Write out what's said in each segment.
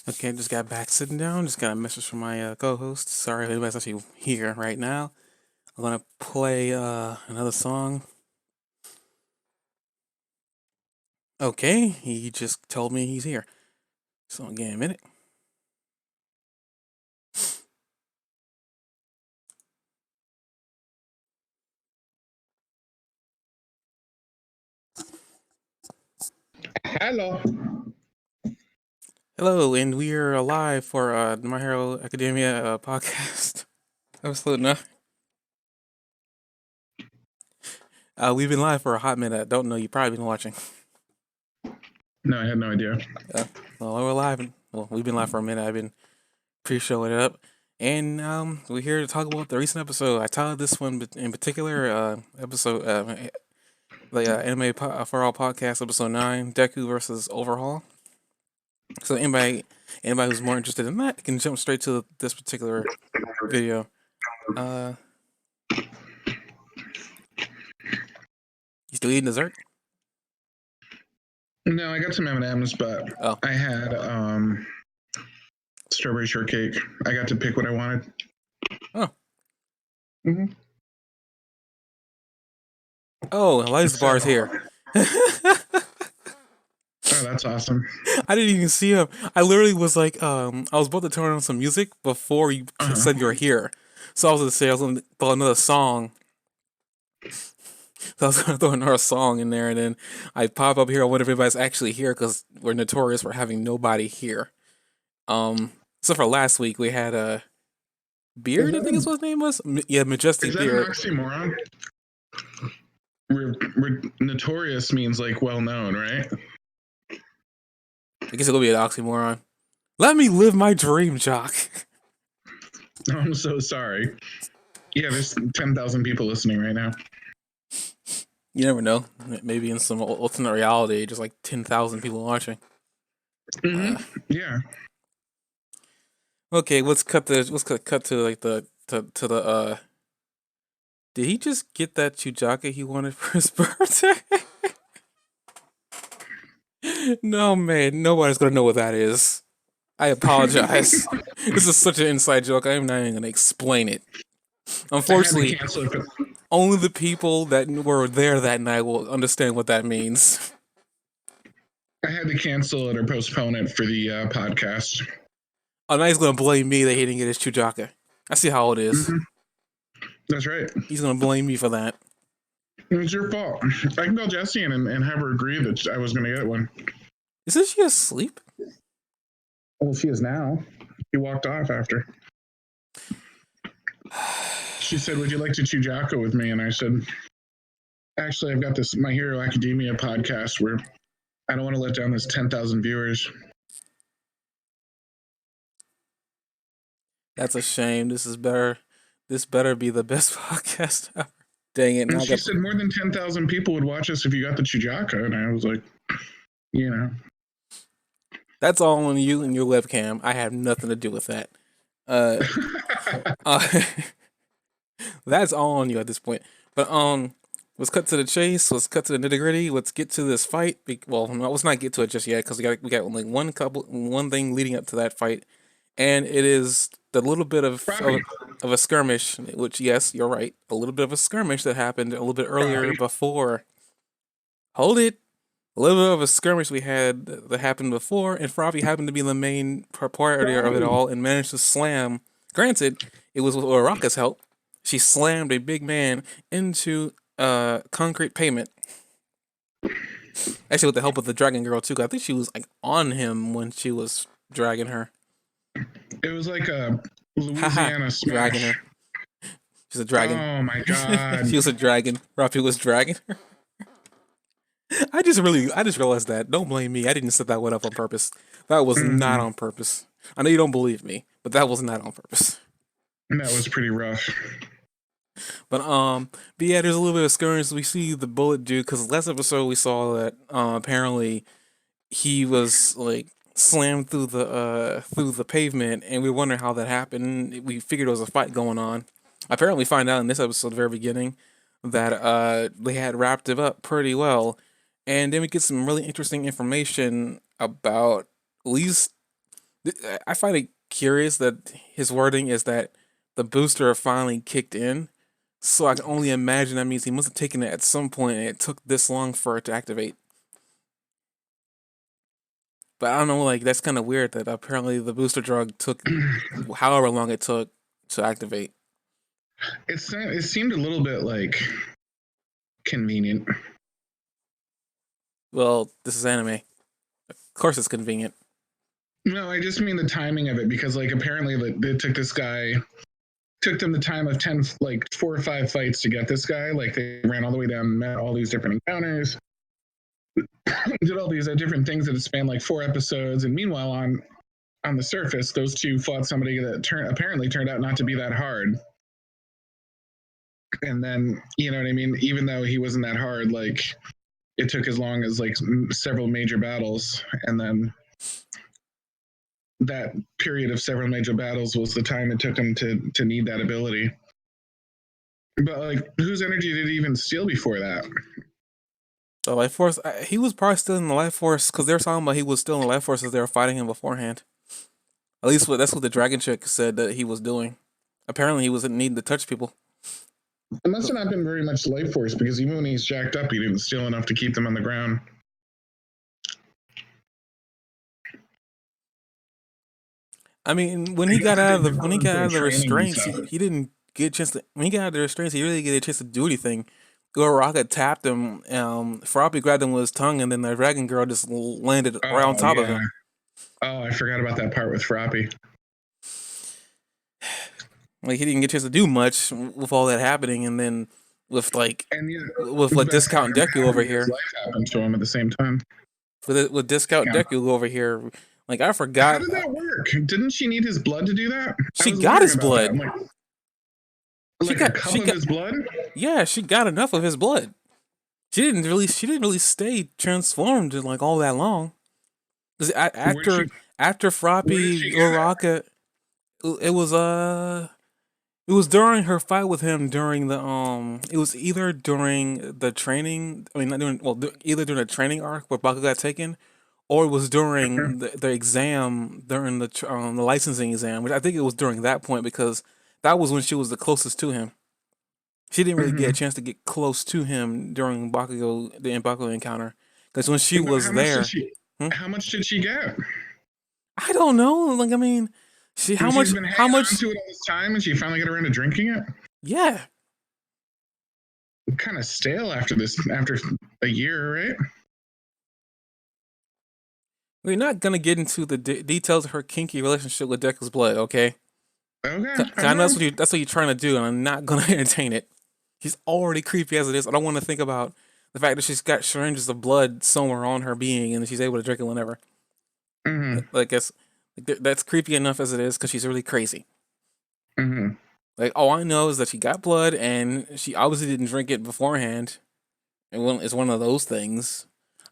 Okay, just got back sitting down. Just got a message from my co-host. Sorry if anybody's actually here right now. I'm gonna play another song. Okay, he just told me he's here. So again, a minute. Hello. Hello, and we are live for My Hero Academia podcast. Episode 9. We've been live for a hot minute. I don't know. You've probably been watching. No, I had no idea. Well, we're live. Well, we've been live for a minute. I've been pre-showing it up. And we're here to talk about the recent episode. I titled this one in particular, episode the Anime4All podcast, episode 9, Deku versus Overhaul. So anybody who's more interested in that can jump straight to this particular video. You still eating dessert? No, I got some M&Ms, but Oh. I had strawberry shortcake. I got to pick what I wanted. Oh. Mm-hmm. Oh, Elias Bar's here. Oh, that's awesome. I didn't even see him. I literally was like, I was about to turn on some music before you said you were here. So I was going to say, I was going to throw another song. So I was going to throw another song in there, and then I pop up here. I wonder if everybody's actually here, because we're notorious for having nobody here. So for last week, we had a Beard, I think is what his name was. Yeah, Majestic Beard. Is that an oxymoron? We're notorious means like well known, right? I guess it'll be an oxymoron. Let me live my dream, Jock. I'm so sorry. Yeah, there's 10,000 people listening right now. You never know. Maybe in some alternate reality, just like 10,000 people watching. Mm-hmm. Yeah. Okay, let's cut to like the Did he just get that Chewbacca he wanted for his birthday? No, man, nobody's gonna know what that is. I apologize. This is such an inside joke. I'm not even gonna explain it. Unfortunately, only the people that were there that night will understand what that means. I had to cancel it or postpone it for the podcast. Oh, now he's gonna blame me that he didn't get his Chewbacca. I see how it is. Mm-hmm. That's right. He's gonna blame me for that. It was your fault. I can call Jesse and have her agree that I was gonna get one. Isn't she asleep? Well, she is now. She walked off after. She said, "Would you like to chew Jocko with me?" And I said, "Actually, I've got this My Hero Academia podcast where I don't want to let down this 10,000 viewers." That's a shame. This better be the best podcast ever. Dang it. And she said more than 10,000 people would watch us if you got the Chewbacca. And I was like, you know. That's all on you and your webcam. I have nothing to do with that. That's all on you at this point. But let's cut to the chase. Let's cut to the nitty gritty. Let's get to this fight. Well, no, let's not get to it just yet, because we got like one thing leading up to that fight, and it is the little bit of a skirmish. Which, yes, you're right, a little bit of a skirmish that happened a little bit earlier before. Hold it. A little bit of a skirmish we had that happened before, and Frothy happened to be the main proprietor of it all and managed to slam. Granted, it was with Uraraka's help. She slammed a big man into concrete pavement. Actually, with the help of the dragon girl too. I think she was like on him when she was dragging her. It was like a Louisiana smash. Dragging her. She's a dragon. Oh my god. She was a dragon. Robbie was dragging her. I just realized that. Don't blame me. I didn't set that one up on purpose. That was not on purpose. I know you don't believe me, but that was not on purpose. That was pretty rough. But yeah, there's a little bit of skirmish. We see the bullet dude, because last episode we saw that apparently he was like slammed through the pavement, and we wonder how that happened. We figured there was a fight going on. Apparently, find out in this episode, the very beginning, that they had wrapped it up pretty well. And then we get some really interesting information about at least I find it curious that his wording is that the booster finally kicked in. So I can only imagine that means he must have taken it at some point and it took this long for it to activate. But I don't know, like that's kind of weird that apparently the booster drug took however long it took to activate. It seemed a little bit like convenient. Well, this is anime. Of course, it's convenient. No, I just mean the timing of it because like apparently it took them the time of 10 like 4 or 5 fights to get this guy. Like they ran all the way down, met all these different encounters, did all these different things that spanned like 4 episodes, and meanwhile on the surface, those two fought somebody that apparently turned out not to be that hard. And then, you know what I mean? Even though he wasn't that hard, like it took as long as like several major battles. And then that period of several major battles was the time it took him to need that ability. But like, whose energy did he even steal before that? The life force. He was probably still in the life force because they were talking about he was still in the life force as they were fighting him beforehand. At least that's what the dragon chick said that he was doing. Apparently, he wasn't needing to touch people. It must have not been very much life force because even when he's jacked up, he didn't steal enough to keep them on the ground. I mean, when he got out of the restraints, Stuff. he didn't get a chance to. When he got out of the restraints, he really didn't get a chance to do anything. Rocket tapped him. Froppy grabbed him with his tongue, and then the dragon girl just landed right on top of him. Oh, I forgot about that part with Froppy. Like he didn't get a chance to do much with all that happening, and then with like with the Discount Deku over here, life happened to him at the same time. With Discount Deku over here, like I forgot. How did that work? Didn't she need his blood to do that? She got his blood. Like a cup of his blood? Yeah, she got enough of his blood. She didn't really stay transformed like all that long. After Froppy or Rocket, it was during her fight with him during the it was either during the training, I mean not during, well either during the training arc where Baku got taken, or it was during the exam, during the licensing exam, which I think it was during that point because that was when she was the closest to him. She didn't really get a chance to get close to him during the Bakugo encounter because when she was there, how much did she get? I don't know. Like I mean, how much to it all this time, and she finally got around to drinking it. Yeah, kind of stale after a year, right? We're not gonna get into the details of her kinky relationship with Deku's blood, okay? Okay. I know that's what you're trying to do, and I'm not gonna entertain it. She's already creepy as it is. I don't want to think about the fact that she's got syringes of blood somewhere on her being, and she's able to drink it whenever. Like that's creepy enough as it is because she's really crazy. Like all I know is that she got blood, and she obviously didn't drink it beforehand. It's one of those things.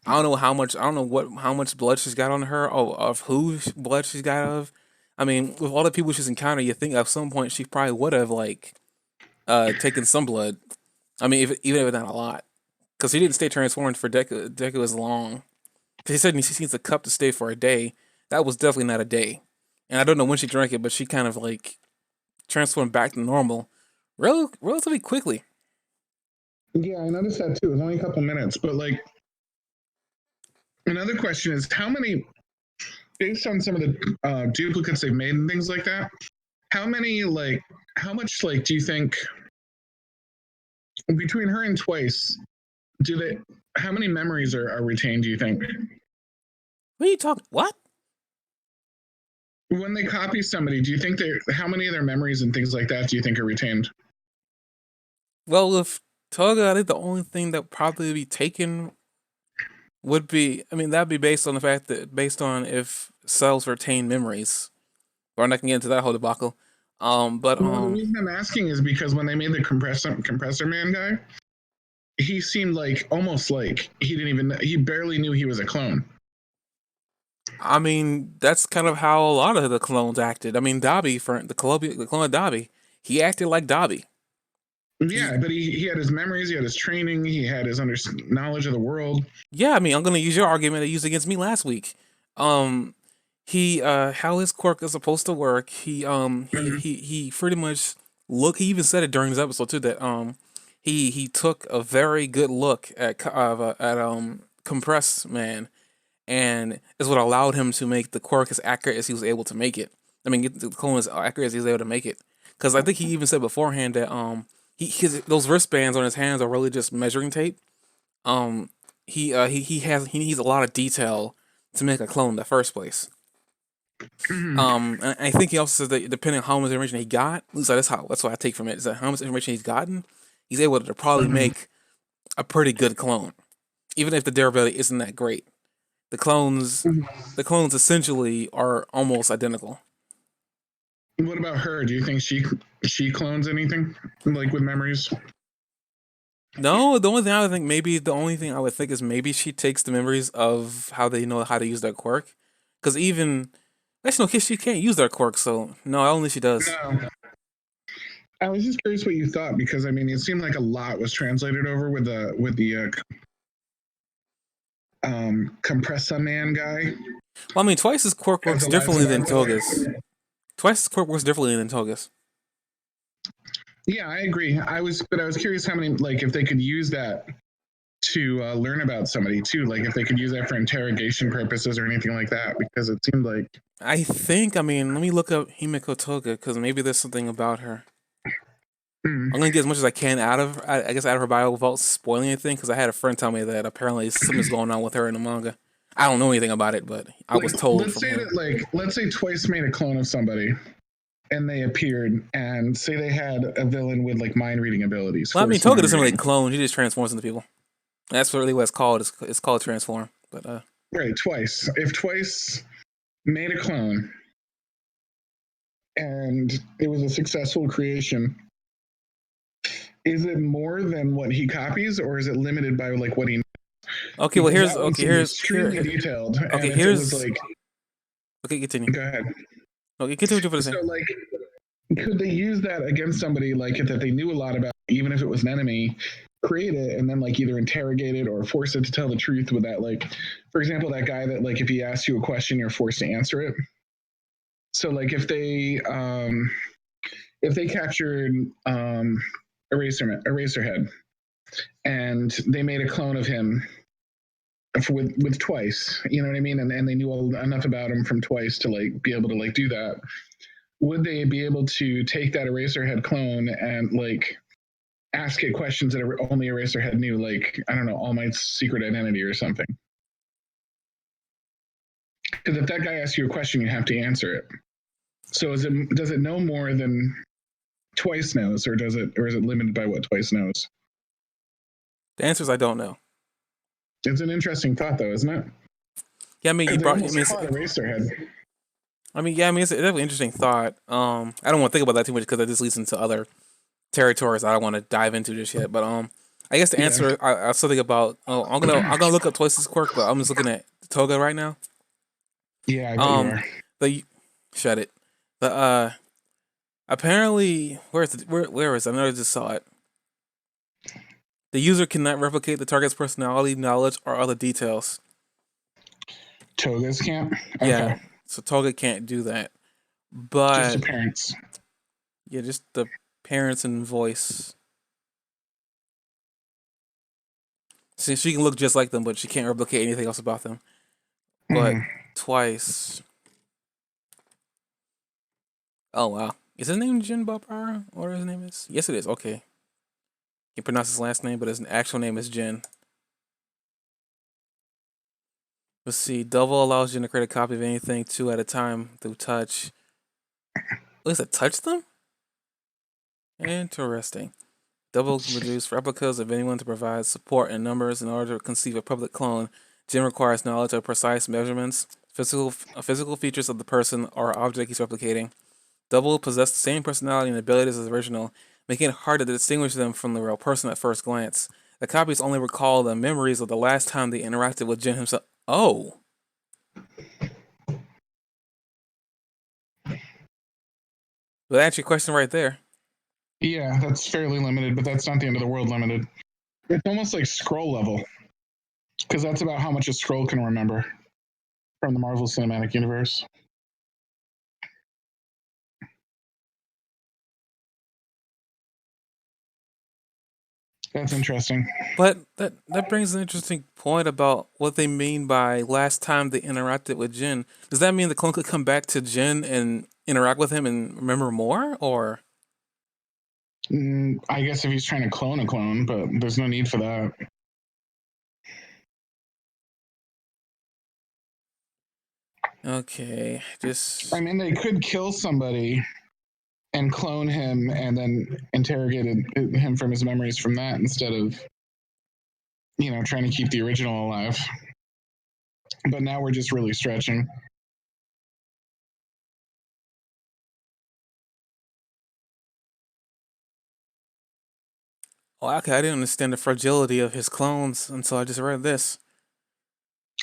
I don't know how much. I don't know how much blood she's got on her. Oh, of whose blood she's got of. I mean, with all the people she's encountered, you think at some point she probably would have like taken some blood. I mean, even if not a lot, because he didn't stay transformed for Deku as long. Because he said he needs a cup to stay for a day. That was definitely not a day. And I don't know when she drank it, but she kind of like transformed back to normal relatively quickly. Yeah, I noticed that too. It was only a couple minutes, but like another question is how many, based on some of the duplicates they've made and things like that, how much do you think between her and Twice, how many memories are retained, do you think? What are you talking? What? When they copy somebody, do you think how many of their memories and things like that do you think are retained? Well, with Toga, I think the only thing that probably be taken would be, I mean, that'd be based on if cells retain memories. We're not gonna get into that whole debacle. The reason I'm asking is because when they made the compressor man guy, he seemed like almost like he barely knew he was a clone. I mean, that's kind of how a lot of the clones acted. I mean, Dobby, for the clone of Dobby, he acted like Dobby. Yeah, but he had his memories, he had his training, he had his knowledge of the world. Yeah, I mean, I'm gonna use your argument that you used against me last week. he how his quirk is supposed to work. He pretty much he even said it during his episode too that he took a very good look at Compressed Man, and is what allowed him to make the quirk as accurate as he was able to make it. I mean, get the clone as accurate as he was able to make it. Because I think he even said beforehand that those wristbands on his hands are really just measuring tape. Um, he needs a lot of detail to make a clone in the first place. And I think he also says that depending on how much information he got, at least that's what I take from it, is that how much information he's gotten, he's able to probably make a pretty good clone, even if the durability isn't that great. The clones, the clones essentially are almost identical. What about her? Do you think she clones anything like with memories? No, the only thing I would think maybe the only thing I would think is maybe she takes the memories of how they know how to use their quirk, because even actually no, she can't use their quirk, so no, only she does. No. I was just curious what you thought because I mean it seemed like a lot was translated over with the Compressa Man guy. Well, I mean, Twice's quirk As works the lives differently of than Arthur. Toga's. Twice's quirk works differently than Toga's. Yeah, I agree. But I was curious how many like if they could use that to learn about somebody too, like if they could use that for interrogation purposes or anything like that, because it seemed like. I mean, let me look up Himiko Toga because maybe there's something about her. Hmm. I'm gonna get as much as I can I guess, out of her bio without spoiling anything. Because I had a friend tell me that apparently something's going on with her in the manga. I don't know anything about it, but I was Like, told from him. let's say Twice made a clone of somebody and they appeared and say they had a villain with like mind reading abilities, Well, I mean, forced Toga mind doesn't really reading. clone; he just transforms into people. That's really what it's called. It's called transform. But Right, Twice. If Twice made a clone and it was a successful creation, is it more than what he copies or is it limited by like what he? okay, well Because here's that one okay seemed here's extremely here detailed, okay and if it was here's like, okay continue. go ahead. Okay, continue what you're So saying. like, could they use that against somebody like that they knew a lot about, even if it was an enemy? Create it and then like either interrogate it or force it to tell the truth with that. Like, for example, that guy that like if he asks you a question, you're forced to answer it. So like if they captured Eraserhead and they made a clone of him with Twice, you know what I mean, and they knew enough about him from Twice to like be able to like do that, would they be able to take that Eraserhead clone and like ask it questions that only Eraserhead knew, like I don't know, All Might's secret identity or something? Because if that guy asks you a question, you have to answer it. So does it know more than Twice knows, or is it limited by what Twice knows? The answer is I don't know. It's an interesting thought, though, isn't it? Yeah, I mean you Because they brought. I almost mean, caught Eraserhead. yeah, I mean it's definitely an interesting thought. I don't want to think about that too much because that just leads into other territories I don't want to dive into just yet. But I guess the Yeah, answer I was something about. Oh, I'm gonna look up Twice's quirk, but I'm just looking at Toga right now. yeah, I bet you Um, are. the shut it. The apparently where is it? I know I just saw it. The user cannot replicate the target's personality, knowledge, or other details. Toga's camp. Yeah, Okay, so Toga can't do that. just But appearance. yeah, just the parents and voice. Since she can look just like them, but she can't replicate anything else about them. But Mm. Twice. Oh wow. Is his name Jin Bopara? Or his name is? Yes it is, okay. He pronounced his last name, but his actual name is Jin. Let's see. Double allows Jin to create a copy of anything two at a time through touch. What is it, touch them? Interesting. Double can produce replicas of anyone to provide support in numbers in order to conceive a public clone. Jin requires knowledge of precise measurements, physical features of the person or object he's replicating. Double possess the same personality and abilities as the original, making it hard to distinguish them from the real person at first glance. The copies only recall the memories of the last time they interacted with Jin himself. Oh, well, that's your question right there. Yeah, that's fairly limited, but that's not the end of the world limited. It's almost like scroll level, because that's about how much a scroll can remember. from the Marvel Cinematic Universe. That's interesting. But that brings an interesting point about what they mean by last time they interacted with Jin. Does that mean the clone could come back to Jin and interact with him and remember more, or? I guess if he's trying to clone a clone, but there's no need for that. Okay, just I mean, they could kill somebody and clone him and then interrogate him from his memories from that instead of, trying to keep the original alive. But now we're just really stretching. okay. I didn't understand the fragility of his clones until I just read this.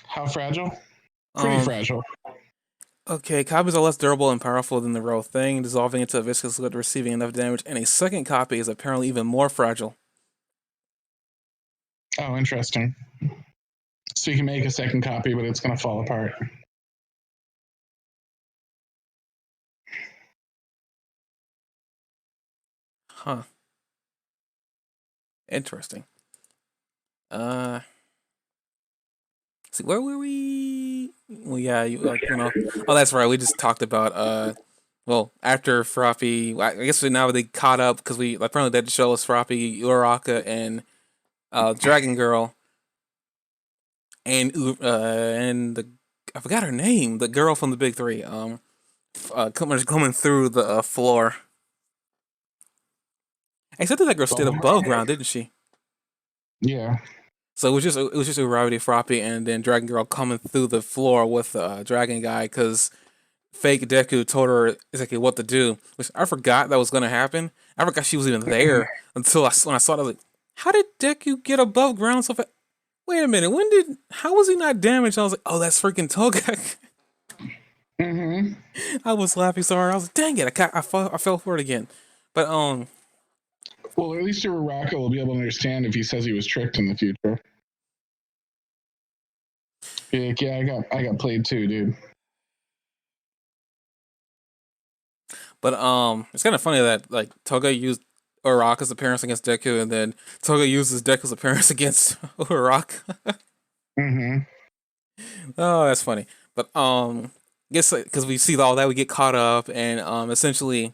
How fragile? Pretty Um, fragile. okay, copies are less durable and powerful than the real thing, dissolving into a viscous liquid, receiving enough damage, and a second copy is apparently even more fragile. Oh, interesting. So you can make a second copy, but it's going to fall apart. Huh. Interesting. Uh, see, where were we? Well, yeah, Oh, that's right. We just talked about well, after Froppy, I guess now they caught up because we apparently they had to show us Froppy, Uraraka, and Dragon Girl, and the I forgot her name, the girl from the Big Three. Coming through the floor. Except that girl stayed above ground, didn't she? Yeah. So it was just Gravity Froppy and then Dragon Girl coming through the floor with the Dragon Guy because fake Deku told her exactly what to do, which I forgot that was gonna happen. I forgot she was even there until when I saw it. I was like, "How did Deku get above ground so fast? Wait a minute, how was he not damaged?" I was like, "Oh, that's freaking Togek." Mm-hmm. I was laughing so hard. I was like, "Dang it, I fell for it again." But Well, at least Uraraka will be able to understand if he says he was tricked in the future. Be like, yeah, I got played too, dude. it's kind of funny that like Toga used Uraraka's appearance against Deku, and then Toga uses Deku's appearance against Uraraka. Mm-hmm. Oh, that's funny. But I guess because we see all that, we get caught up, and essentially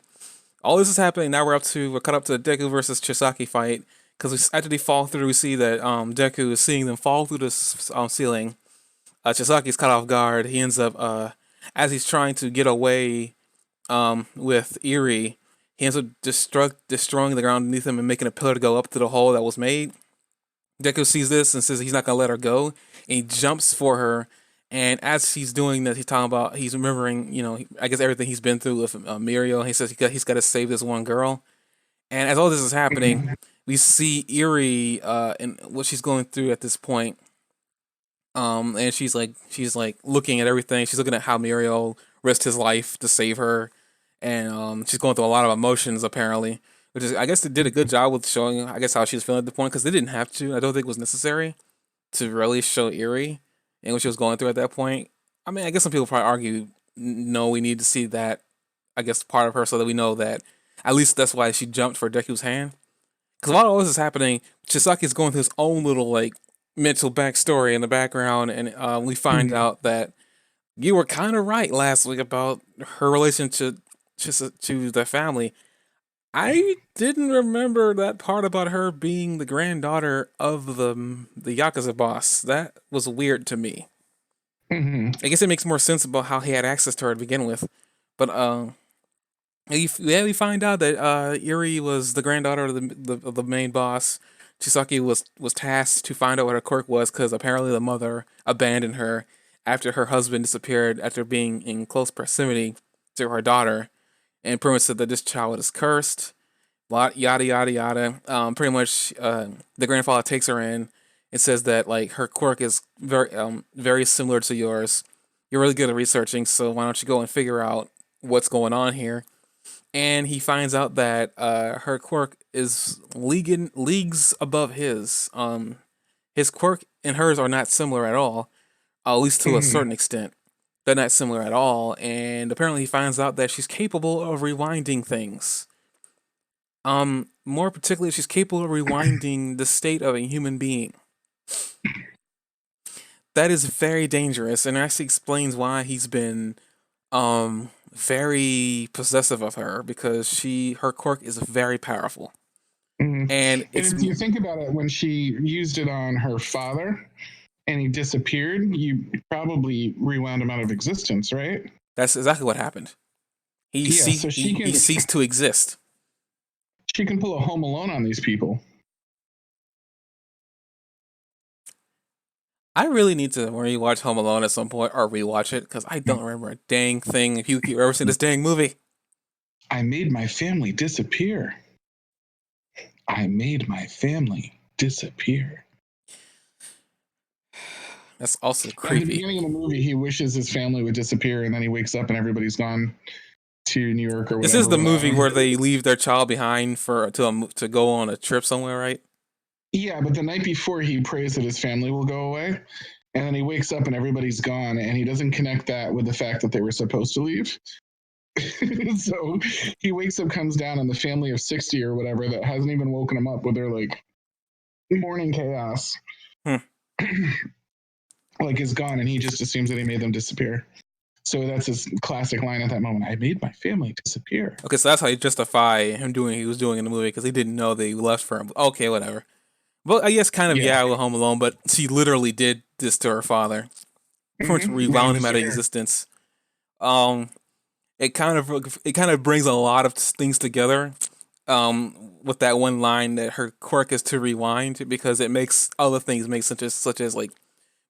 all this is happening. Now we're caught up to the Deku versus Chisaki fight. Because after they fall through, we see that Deku is seeing them fall through the ceiling. Chisaki's caught off guard. He ends up as he's trying to get away with Eri, he ends up destroying the ground beneath him and making a pillar to go up to the hole that was made. Deku sees this and says he's not gonna let her go, and he jumps for her. And as he's doing that, he's remembering, I guess everything he's been through with Muriel. He says he's got to save this one girl. And as all this is happening, we see Eri and what she's going through at this point. And she's like looking at everything. She's looking at how Muriel risked his life to save her, and she's going through a lot of emotions apparently, which is I guess they did a good job with showing I guess how she's feeling at the point because they didn't have to. I don't think it was necessary to really show Eri and what she was going through at that point. I mean, I guess some people probably argue no, we need to see that I guess part of her so that we know that at least that's why she jumped for Deku's hand. Because while all this is happening, Chisaki's going through his own little like mental backstory in the background, and we find out that you were kind of right last week about her relationship to the family. I didn't remember that part about her being the granddaughter of the Yakuza boss. That was weird to me. Mm-hmm. I guess it makes more sense about how he had access to her to begin with, but we find out that Eri was the granddaughter of the main boss. Chisaki was tasked to find out what her quirk was because apparently the mother abandoned her after her husband disappeared after being in close proximity to her daughter, and pretty much said that this child is cursed. Yada yada yada. Pretty much, the grandfather takes her in and says that like her quirk is very similar to yours. You're really good at researching, so why don't you go and figure out what's going on here? And he finds out that her quirk is leagues above his. His quirk and hers are not similar at all, at least to a Mm-hmm. certain extent. They're not similar at all, and apparently he finds out that she's capable of rewinding things. More particularly, she's capable of rewinding the state of a human being. That is very dangerous, and actually explains why he's been very possessive of her, because her quirk is very powerful. Mhm. And And it's if you think about it, when she used it on her father and he disappeared, you probably rewound him out of existence, right? that's exactly what happened. Yeah, so He ceased to exist. she can pull a Home Alone on these people. I really need to rewatch Home Alone at some point, or rewatch it, because I don't remember a dang thing. If you keep ever seen this dang movie, I made my family disappear. I made my family disappear. that's also At the creepy. beginning of the movie, he wishes his family would disappear, and then he wakes up and everybody's gone to New York or This is whatever the without movie him. where they leave their child behind to go on a trip somewhere, right? Yeah, but the night before, he prays that his family will go away, and then he wakes up and everybody's gone, and he doesn't connect that with the fact that they were supposed to leave. So he wakes up, comes down, and the family of 60 or whatever that hasn't even woken him up with their like morning chaos, Hmm. like is gone, and he just assumes that he made them disappear. So that's his classic line at that moment: "I made my family disappear." Okay, so that's how you justify him doing what he was doing in the movie, because he didn't know they left for him. Okay, whatever. Well, I guess kind of Yeah. yeah with Home Alone, but she literally did this to her father, pretty much Made him rewound him out of disappear. existence. Um, it kind of brings a lot of things together. With that one line that her quirk is to rewind, because it makes other things make sense, such as like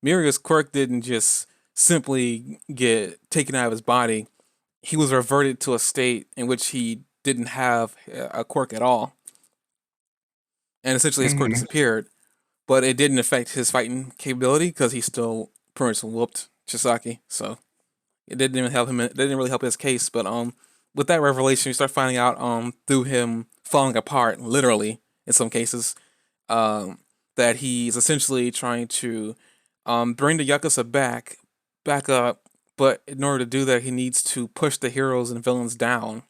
Miria's quirk didn't just simply get taken out of his body. He was reverted to a state in which he didn't have a quirk at all, and essentially his quirk Mm-hmm. disappeared. But it didn't affect his fighting capability, because he still pretty much whooped Chisaki. So it didn't even help him. It didn't really help his case. But with that revelation, you start finding out through him falling apart, literally in some cases, um that he's essentially trying to bring the Yakuza back up. But in order to do that, he needs to push the heroes and villains down.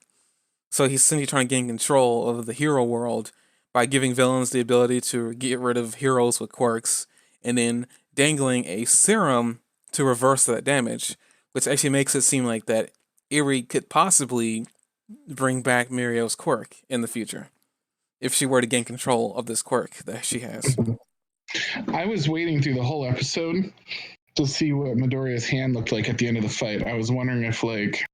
So he's essentially trying to gain control of the hero world by giving villains the ability to get rid of heroes with quirks, and then dangling a serum to reverse that damage, which actually makes it seem like that Eri could possibly bring back Mirio's quirk in the future if she were to gain control of this quirk that she has. I was waiting through the whole episode to see what Midoriya's hand looked like at the end of the fight. I was wondering if like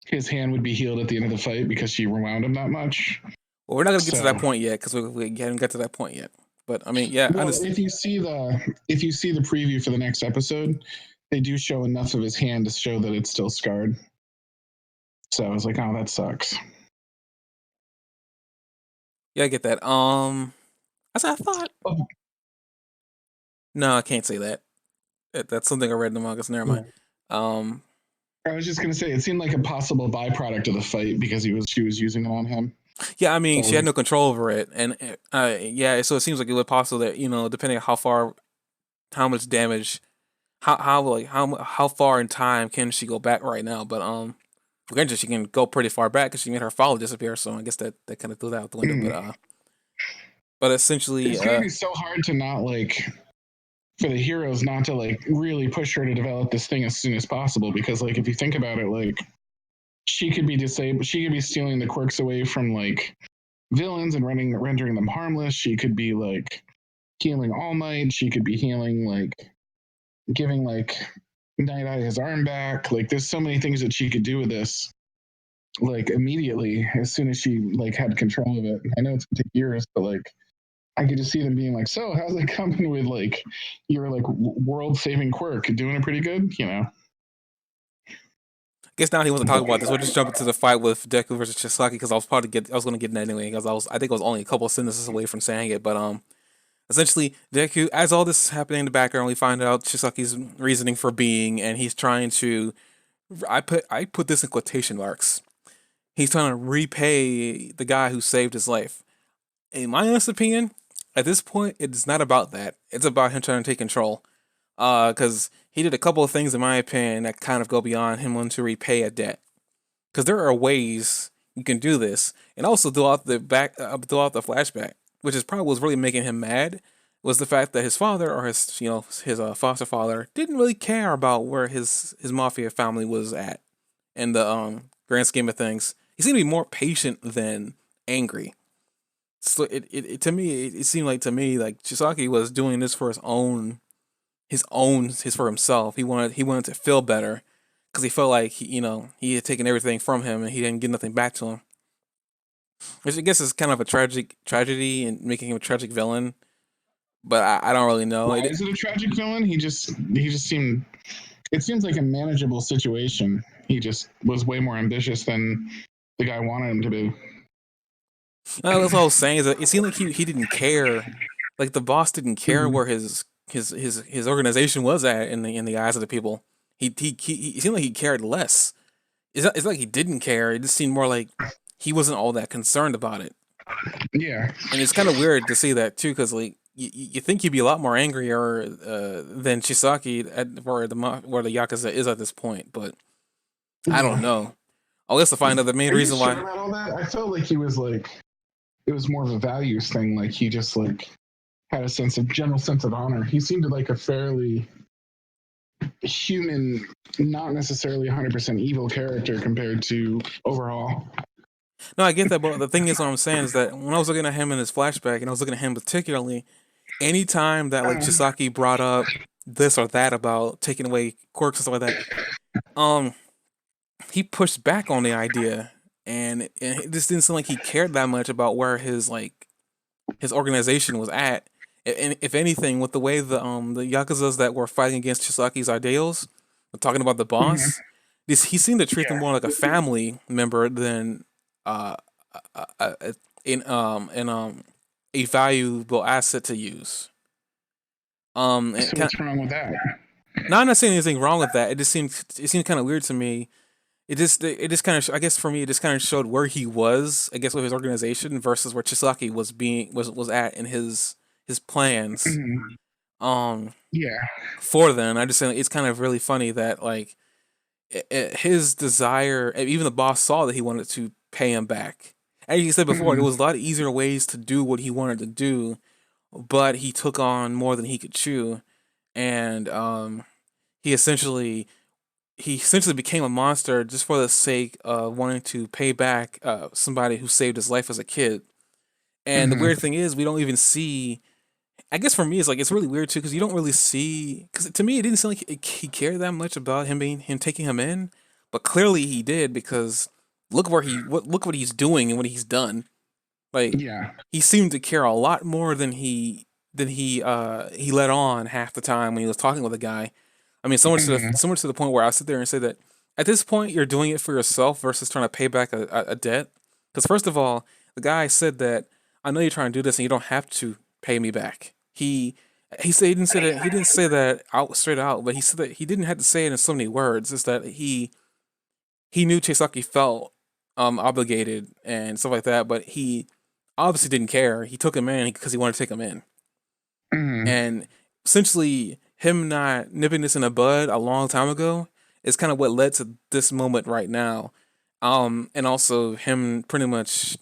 his hand would be healed at the end of the fight because she rewound him that much. Well, we're not gonna get to So, that point yet, because we haven't got to that point yet. But I mean, yeah, I well, understand. if you see the preview for the next episode, they do show enough of his hand to show that it's still scarred. So I was like, oh, that sucks. Yeah, I get that. As I thought. Oh, No, I can't say that. That's something I read in the manga. So never mind. yeah. Um, I was just gonna say it seemed like a possible byproduct of the fight because she was using it on him. yeah, I mean, So I she was had no control over it, and yeah, so it seems like it was possible that, depending on how much damage, how far in time can she go back right now? But granted, she can go pretty far back, because she made her follow disappear. So I guess that kind of threw that out the window. But essentially, it's gonna be so hard to not like for the heroes not to like really push her to develop this thing as soon as possible because like if you think about it like she could be disabled, she could be stealing the quirks away from like villains and rendering them harmless, she could be like healing All Might, she could be healing like giving like Night Eye his arm back, like there's so many things that she could do with this like immediately as soon as she like had control of it. I know it's gonna take years, but like I could just see them being like, "So, how's it coming with like your like world-saving quirk? Doing it pretty good, you know?" I guess now he wants to talk about this. We'll just jump into the fight with Deku versus Chisaki, because I was going to get in anyway, because I think I was only a couple of sentences away from saying it. But essentially, Deku, as all this is happening in the background, we find out Chisaki's reasoning for being, and he's trying to. I put this in quotation marks. He's trying to repay the guy who saved his life. In my honest opinion, at this point, it's not about that. It's about him trying to take control. Because he did a couple of things in my opinion that kind of go beyond him wanting to repay a debt. Because there are ways you can do this, and also throughout the flashback, which is probably was really making him mad, was the fact that his father or his foster father didn't really care about where his mafia family was at in the grand scheme of things. He seemed to be more patient than angry. So it to me it seemed like to me like Chisaki was doing this for his for himself. He wanted to feel better because he felt like he had taken everything from him and he didn't get nothing back to him. Which I guess is kind of a tragedy and making him a tragic villain. But I don't really know. Why is it a tragic villain? He just seemed. It seems like a manageable situation. He just was way more ambitious than the guy wanted him to be. That's what I was saying is that it seemed like he didn't care. Like the boss didn't care Mhm. where his organization was at in the eyes of the people. He seemed like he cared less. It's not like he didn't care. It just seemed more like he wasn't all that concerned about it. Yeah. And it's kind of weird to see that too, because like you think he'd be a lot more angrier than Chisaki at where the Yakuza is at this point, but I don't Yeah. know. I guess to find out the main Are you reason sure why. about all that? I felt like he was like it was more of a values thing. Like he just like had a general sense of honor. He seemed like a fairly human, not necessarily 100% evil character compared to Overhaul. No, I get that, but the thing is, what I'm saying is that when I was looking at him in his flashback, and I was looking at him particularly, anytime that like Uh, Chisaki brought up this or that about taking away quirks and stuff like that, he pushed back on the idea, and it just didn't seem like he cared that much about where his organization was at. And if anything, with the way the Yakuzas that were fighting against Chisaki's ideals, were talking about the mhm. boss, he seemed to treat them Yeah. more like a family member than uh, uh, uh, uh, in a valuable asset to use. And So kind what's wrong with that? now I'm not saying anything wrong with that. It seemed kind of weird to me. It just kind of I guess for me it just kind of showed where he was, I guess, with his organization versus where Chisaki was at in his plans Mhm. um Yeah. for them. I just think it's kind of really funny that like his desire, and even the boss saw that he wanted to pay him back. As you said before, there Mhm. was a lot easier ways to do what he wanted to do, but he took on more than he could chew, and he essentially he essentially became a monster just for the sake of wanting to pay back somebody who saved his life as a kid. And the Mhm. weird thing is, we don't even see. I guess for me, it's like it's really weird too because you don't really see. Because to me, it didn't seem like he cared that much about him taking him in, but clearly he did because look what he's doing and what he's done. Like Yeah. he seemed to care a lot more than he let on half the time when he was talking with a guy. I mean, Mhm. so much to the point where I sit there and say that at this point you're doing it for yourself versus trying to pay back a debt. Because first of all, the guy said that I know you're trying to do this and you don't have to pay me back. He said he didn't say that out straight out, but he said that he didn't have to say it in so many words. It's that he knew Chisaki felt obligated and stuff like that, but he obviously didn't care. He took him in because he wanted to take him in, Mhm. and essentially him not nipping this in the bud a long time ago is kind of what led to this moment right now. And also him pretty much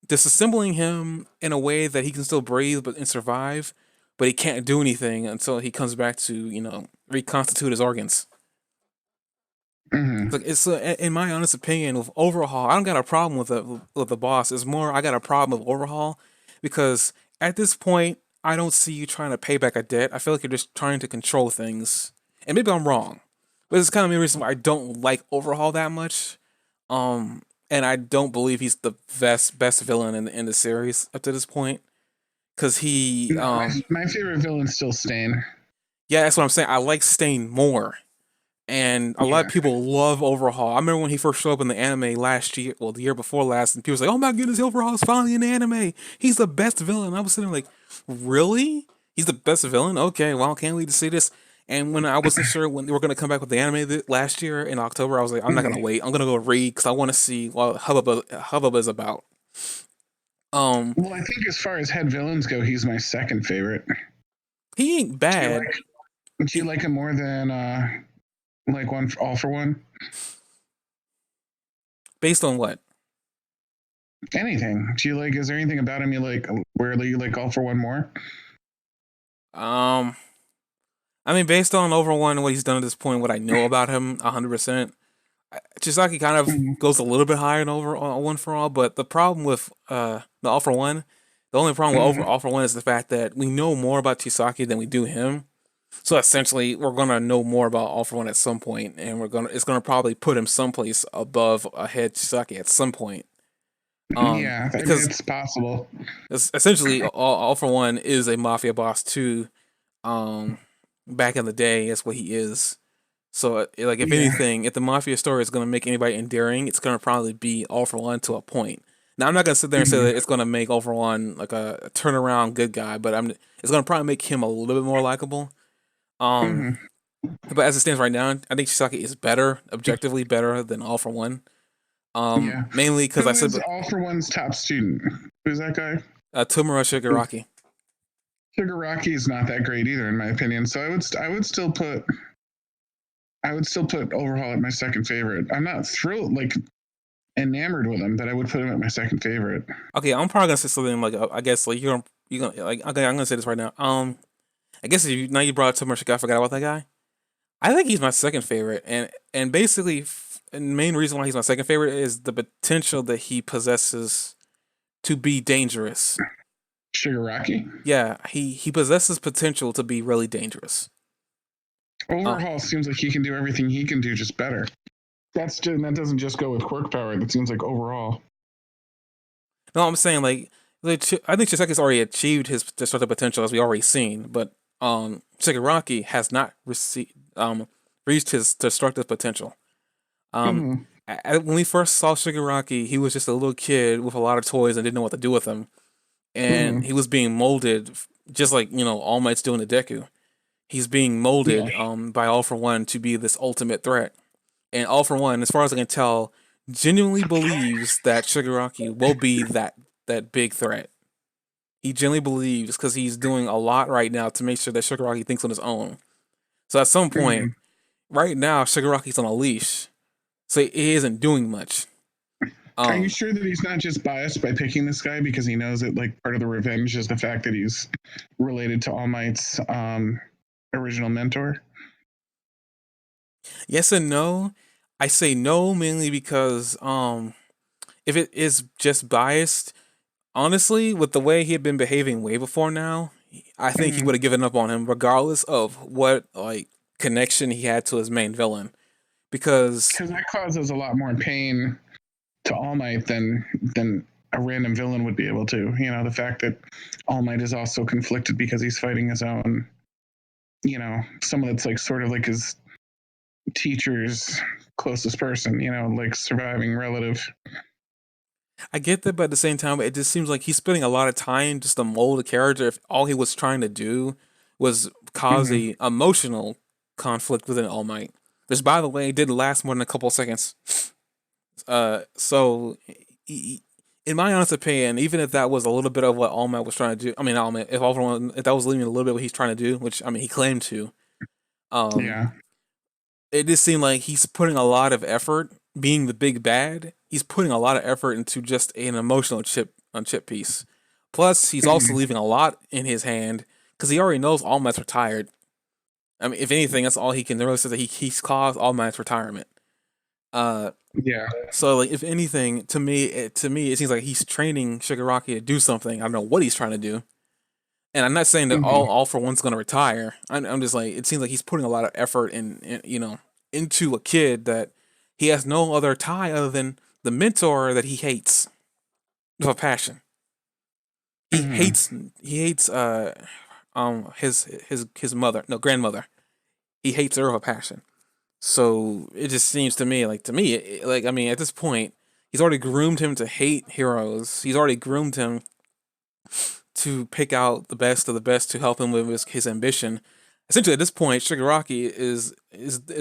disassembling him in a way that he can still breathe and survive, but he can't do anything until he comes back to reconstitute his organs. Mhm. Like in my honest opinion, with Overhaul, I don't got a problem with the boss. It's more I got a problem with Overhaul because at this point, I don't see you trying to pay back a debt. I feel like you're just trying to control things, and maybe I'm wrong, but it's kind of the reason why I don't like Overhaul that much. And I don't believe he's the best villain in the series up to this point because he No, my favorite villain's still Stain. yeah, that's what I'm saying. I like Stain more. And a lot of Yeah. people love Overhaul. I remember when he first showed up in the anime last year, well, the year before last, and people was like, "Oh my goodness, Overhaul's finally in the anime. He's the best villain." I was sitting there like, "Really? He's the best villain? Okay, well, can't wait to see this." And when I wasn't sure when they were gonna come back with the anime last year in October, I was like, "I'm not gonna Mhm. wait. I'm gonna go read because I want to see what hubbub is about." Um, Well, I think as far as head villains go, he's my second favorite. he ain't Do you bad. like? Do you like him more than like one for all for one? Based on what? Anything? Do you like? Is there anything about him you like? Where you like all for one more? Um, I mean, based on over one what he's done at this point, what I know about him, 100%. Chisaki kind of Mm-hmm. goes a little bit higher than over one for all, but the problem with the all for one, the only problem with over Mm-hmm. all for one is the fact that we know more about Chisaki than we do him. So essentially, we're gonna know more about all for one at some point, and it's gonna probably put him someplace above ahead Chisaki at some point. Yeah, I mean Because it's possible. essentially, all for one is a mafia boss too. Um, back in the day, that's what he is. So, like, if Yeah. anything, if the mafia story is going to make anybody endearing, it's going to probably be All for One to a point. Now, I'm not going to sit there and say Mm-hmm. that it's going to make All for One like a turnaround good guy, but it's going to probably make him a little bit more likable. Um, Mm-hmm. but as it stands right now, I think Shisaki is better, objectively better than All for One. Yeah. Mainly because I Who said, is all for one's top student? Who's that guy? Tomura Shigaraki. Shigaraki is not that great either, in my opinion. So I would still put Overhaul at my second favorite. I'm not thrilled like enamored with him, but I would put him at my second favorite. Okay, I'm probably gonna say something like I guess like you're gonna like okay, I'm gonna say this right now. I guess if you now you brought up Tomura Shigaraki, I forgot about that guy. I think he's my second favorite, and basically, and the main reason why he's my second favorite is the potential that he possesses to be dangerous. Shigaraki. Yeah, he possesses potential to be really dangerous. Uh, Overhaul seems like he can do everything he can do, just better. That doesn't just go with quirk power. That seems like overall. no, I'm saying I think Shiseki's already achieved his destructive potential as we already seen, but Shigaraki has not reached his destructive potential. Um, Mm-hmm. when we first saw Shigaraki, he was just a little kid with a lot of toys and didn't know what to do with them, and Mm-hmm. he was being molded just like All Might's doing to Deku. He's being Yeah. molded by All for One to be this ultimate threat, and All for One, as far as I can tell, genuinely believes that Shigaraki will be that big threat. He genuinely believes because he's doing a lot right now to make sure that Shigaraki thinks on his own. So at some Mm-hmm. point, right now, Shigaraki's on a leash, so he isn't doing much. Are you Um, sure that he's not just biased by picking this guy because he knows that like part of the revenge is the fact that he's related to All Might's original mentor? yes and no. I say no mainly because if it is just biased, honestly, with the way he had been behaving way before now, I think he Mm-hmm. would have given up on him regardless of what like connection he had to his main villain. Because Because that causes a lot more pain to All Might than a random villain would be able to. You know, the fact that All Might is also conflicted because he's fighting his own. You know, someone that's like sort of like his teacher's closest person. You know, like surviving relative. I get that, but at the same time, it just seems like he's spending a lot of time just to mold a character. If all he was trying to do was cause Mm-hmm. a emotional conflict within All Might, which, by the way, didn't last more than a couple of seconds. So, in my honest opinion, even if that was a little bit of what All Might was trying to do, I mean, All Might, if that was leaving a little bit of what he's trying to do, which I mean, he claimed to, um, Yeah. it just seemed like he's putting a lot of effort being the big bad. He's putting a lot of effort into just an emotional chip piece. Plus, he's also Mm-hmm. leaving a lot in his hand because he already knows All Might's retired. I mean, if anything, that's all he can really say that he's caused All Might's retirement. Uh, Yeah. so like if anything, to me, it seems like he's training Shigaraki to do something. I don't know what he's trying to do. And I'm not saying that Mm-hmm. all for one's gonna retire. I'm just like it seems like he's putting a lot of effort into a kid that he has no other tie other than the mentor that he hates with a passion. He Mm-hmm. hates he hates his mother, no grandmother. He hates her with a passion. So it just seems to me like I mean at this point he's already groomed him to hate heroes. He's already groomed him to pick out the best of the best to help him with his ambition. Essentially, at this point, Shigaraki is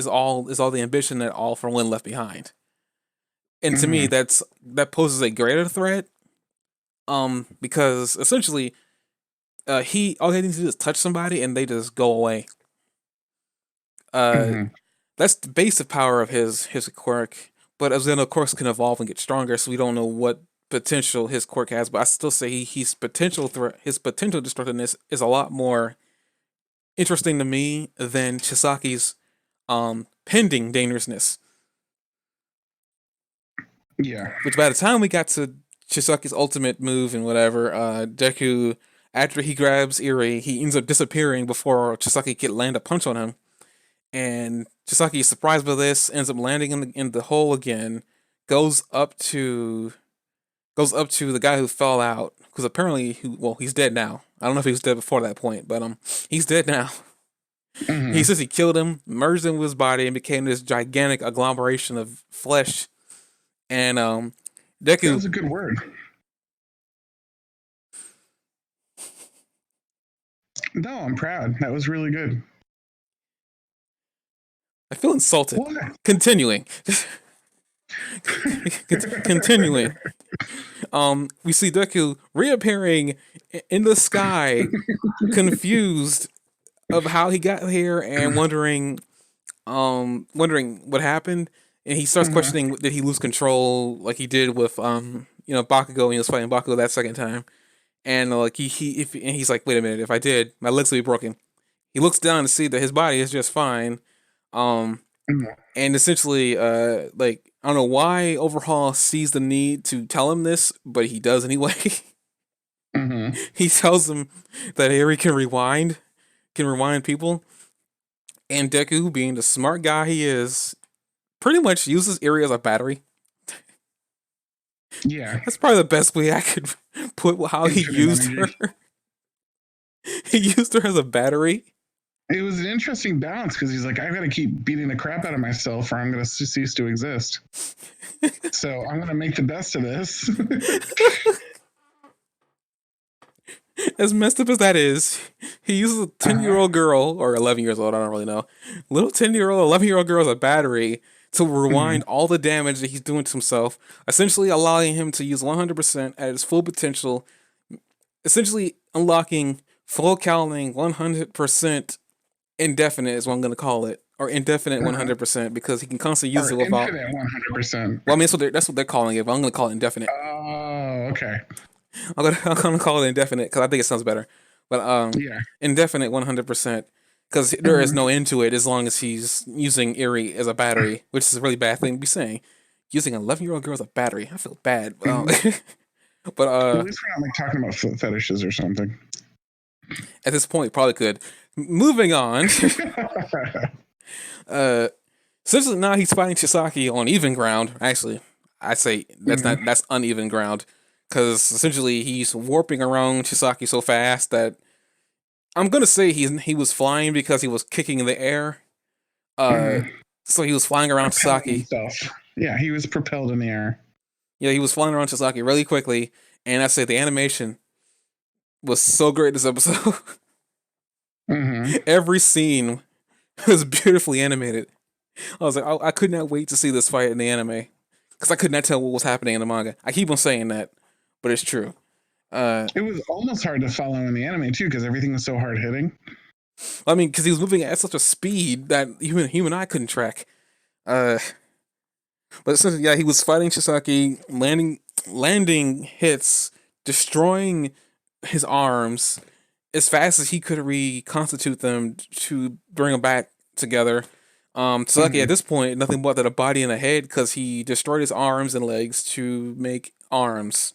all the ambition that All for One left behind. And to me, Mm-hmm. that poses a greater threat. Because essentially, he all he needs to do is touch somebody and they just go away. Uh, Mm-hmm. that's the basic power of his quirk. But as then, of course, can evolve and get stronger. So we don't know what potential his quirk has. But I still say his potential destructiveness is a lot more interesting to me than Chisaki's pending dangerousness. Yeah. Which by the time we got to Chisaki's ultimate move and whatever, Deku, after he grabs Iri, he ends up disappearing before Chisaki can land a punch on him. And Chisaki is surprised by this, ends up landing in the hole again, goes up to the guy who fell out, because apparently he's dead now. I don't know if he was dead before that point, but he's dead now. He Mm-hmm. says he killed him, merged him with his body, and became this gigantic agglomeration of flesh. And That Deku, was a good word. No, I'm proud. That was really good. I feel insulted. What? Continuing. Continuing. We see Deku reappearing in the sky, confused of how he got here and wondering what happened. And he starts Mm-hmm. questioning, did he lose control like he did with Bakugo when he was fighting Bakugo that second time. And like and he's like, wait a minute, if I did, my legs would be broken. He looks down to see that his body is just fine. Um Mm-hmm. and essentially, like, I don't know why Overhaul sees the need to tell him this, but he does anyway. Mm-hmm. He tells him that Harry can rewind people, and Deku, being the smart guy he is, pretty much uses Eri as a battery. Yeah. That's probably the best way I could put how he Infinite used energy. her. He used her as a battery. It was an interesting balance because he's like, I've got to keep beating the crap out of myself or I'm going to cease to exist. So I'm going to make the best of this. As messed up as that is, he uses a 10-year-old girl, or 11 years old, I don't really know. Little 10-year-old, 11-year-old girl as a battery to Mm-hmm. rewind all the damage that he's doing to himself, essentially allowing him to use 100% at his full potential, essentially unlocking full counting 100% indefinite is what I'm going to call it, or indefinite Uh-huh. 100% because he can constantly use Or it without. infinite 100%. Well, I mean that's what they're calling it, but I'm going to call it indefinite. Oh, okay. I'm gonna call it indefinite because I think it sounds better. But Yeah. indefinite 100% because there is Mm-hmm. no end to it as long as he's using Erie as a battery, which is a really bad thing to be saying. Using an 11-year-old girl as a battery, I feel bad. Mm-hmm. But Well, at least we're not like talking about foot fetishes or something. at this point, probably could. Moving on. uh, since now he's fighting Chisaki on even ground. Actually, I say Mm-hmm. that's uneven ground because essentially he's warping around Chisaki so fast that I'm gonna say he was flying because he was kicking in the air. Uh, Mm-hmm. so he was flying around Propelling Chisaki. himself. Yeah, he was propelled in the air. Yeah, he was flying around Chisaki really quickly, and I say the animation was so great this episode. Mm-hmm. Every scene was beautifully animated. I was like, I could not wait to see this fight in the anime because I could not tell what was happening in the manga. I keep on saying that, but it's true. It was almost hard to follow in the anime too because everything was so hard hitting. I mean, because he was moving at such a speed that human eye couldn't track. Uh, but essentially, yeah, he was fighting Chisaki, landing hits, destroying his arms as fast as he could reconstitute them to bring them back together. Chisaki Mm-hmm. at this point nothing but that a body and a head because he destroyed his arms and legs to make arms.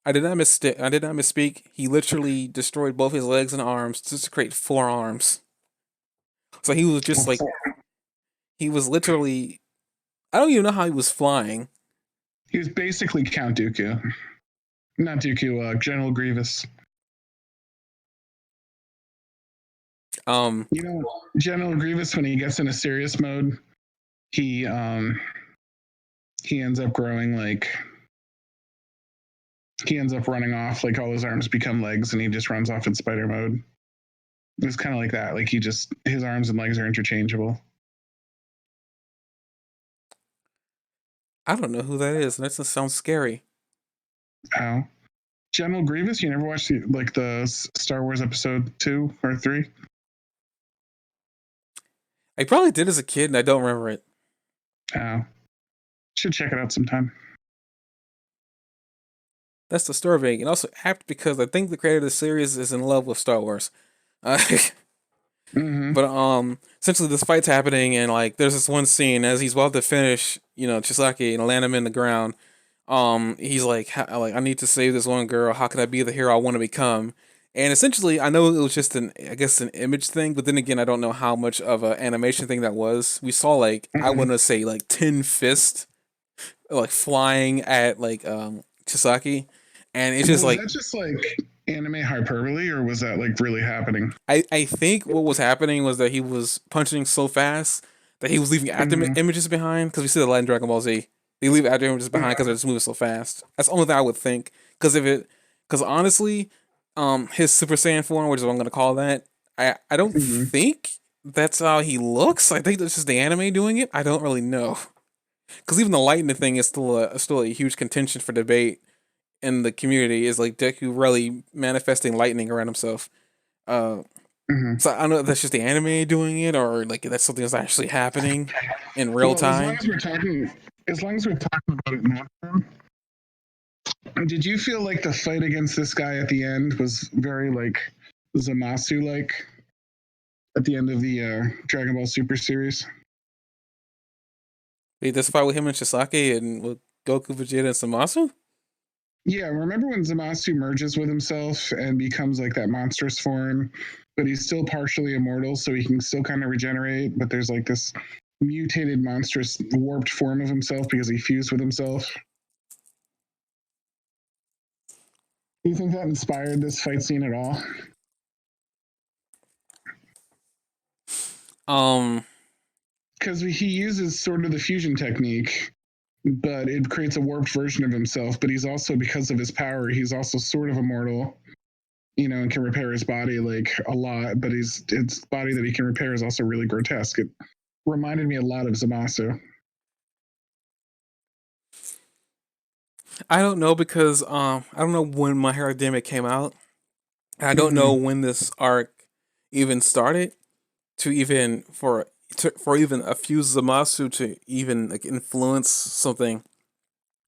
I did not I did not misspeak. He literally destroyed both his legs and arms just to create four arms. So he was just like he was literally. I don't even know how he was flying. He was basically Count Dooku. Not Dooku, General Grievous. Um, You know, General Grievous, when he gets in a serious mode, he he ends up growing like he ends up running off, like all his arms become legs and he just runs off in spider mode. It's kind of like that. Like he just his arms and legs are interchangeable. I don't know who that is. That just sounds scary. How? General Grievous, you never watched like the Star Wars episode 2 or 3? I probably did as a kid, and I don't remember it. Oh, should check it out sometime. That's disturbing, and also apt because I think the creator of the series is in love with Star Wars. Uh, Mm-hmm. but essentially this fight's happening, and like there's this one scene as he's about to finish, Chisaki and land him in the ground. He's like, like I need to save this one girl. How can I be the hero I want to become? And essentially, I know it was just I guess, an image thing, but then again, I don't know how much of an animation thing that was. We saw like I Mm-hmm. want to say like 10 fists like flying at like Chisaki, and it's just Was like that just like anime hyperbole, or was that like really happening? I think what was happening was that he was punching so fast that he was leaving after Mm-hmm. images behind, because we see the light in Dragon Ball Z. They leave after images behind because they're just moving so fast. That's the only thing I would think. Because honestly, his Super Saiyan form, which is what I'm gonna call that, I don't Mm-hmm. think that's how he looks. I think that's just the anime doing it. I don't really know. Because even the lightning thing is still a huge contention for debate in the community. Is like Deku really manifesting lightning around himself. Uh, Mm-hmm. so I don't know if that's just the anime doing it, or like that's something that's actually happening in real Well, as long time. as we're talking, about it now, did you feel like the fight against this guy at the end was very like Zamasu like at the end of the Dragon Ball Super series? Wait, this fight with him and Shisake and with Goku, Vegeta, and Samasu? Yeah, remember when Zamasu merges with himself and becomes like that monstrous form, but he's still partially immortal, so he can still kind of regenerate, but there's like this mutated, monstrous, warped form of himself because he fused with himself. Do you think that inspired this fight scene at all? Um, Because he uses sort of the fusion technique, but it creates a warped version of himself. But he's also, because of his power, he's also sort of immortal, and can repair his body like a lot. But his body that he can repair is also really grotesque. It reminded me a lot of Zamasu. I don't know because I don't know when My Hero Academia came out. I don't know Mm-hmm. when this arc even started to even for even a few Zamasu to even like influence something.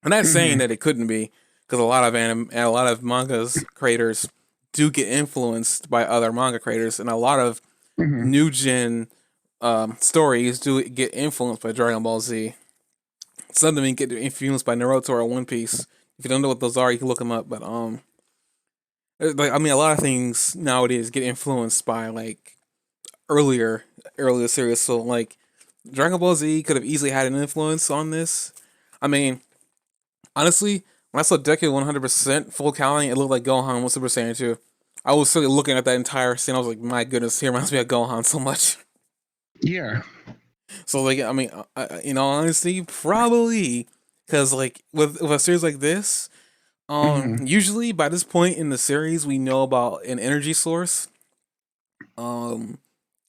I'm not saying Mm-hmm. that it couldn't be, because a lot of mangas creators do get influenced by other manga creators, and a lot of Mm-hmm. new gen stories do get influenced by Dragon Ball Z. Some of them get influenced by Naruto or One Piece. If you don't know what those are, you can look them up. But like I mean, a lot of things nowadays get influenced by like earlier series. So like Dragon Ball Z could have easily had an influence on this. I mean, honestly, when I saw Deku 100% full counting, it looked like Gohan was Super Saiyan 2. I was really looking at that entire scene. I was like, my goodness, he reminds me of Gohan so much. Yeah. So like, I mean, in all honesty, probably because like with a series like this, Mm-hmm. usually by this point in the series, we know about an energy source. Um,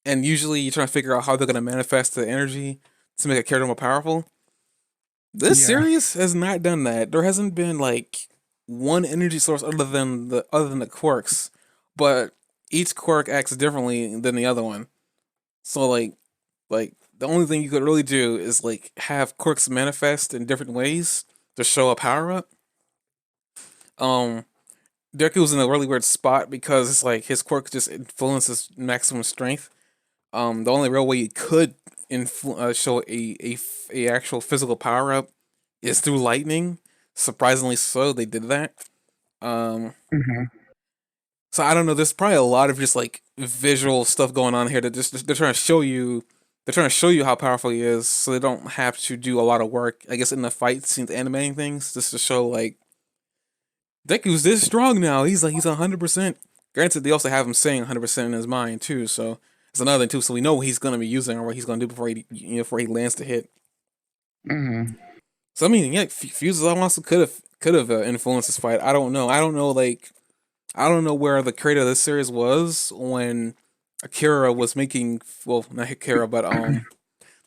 and usually you're trying to figure out how they're gonna manifest the energy to make a character more powerful. This Yeah. series has not done that. There hasn't been like one energy source other than the quirks, but each quirk acts differently than the other one. So like the only thing you could really do is like have quirks manifest in different ways to show a power up. Um, Deku's in a really weird spot because it's like his quirk just influences maximum strength. The only real way you could show a actual physical power up is through lightning. Surprisingly so, they did that. Um, Mm-hmm. so I don't know. There's probably a lot of just like visual stuff going on here that just they're trying to show you. They're trying to show you how powerful he is, so they don't have to do a lot of work. I guess in the fight scenes, animating things just to show like Deku's this strong now. He's 100%. Granted, they also have him saying 100% in his mind too. So it's another thing too. So we know what he's gonna be using or what he's gonna do before he lands the hit. Mm-hmm. So I mean, yeah, Fuses also could have influenced this fight. I don't know. I don't know where the creator of this series was when Akira was making, well, not Akira, but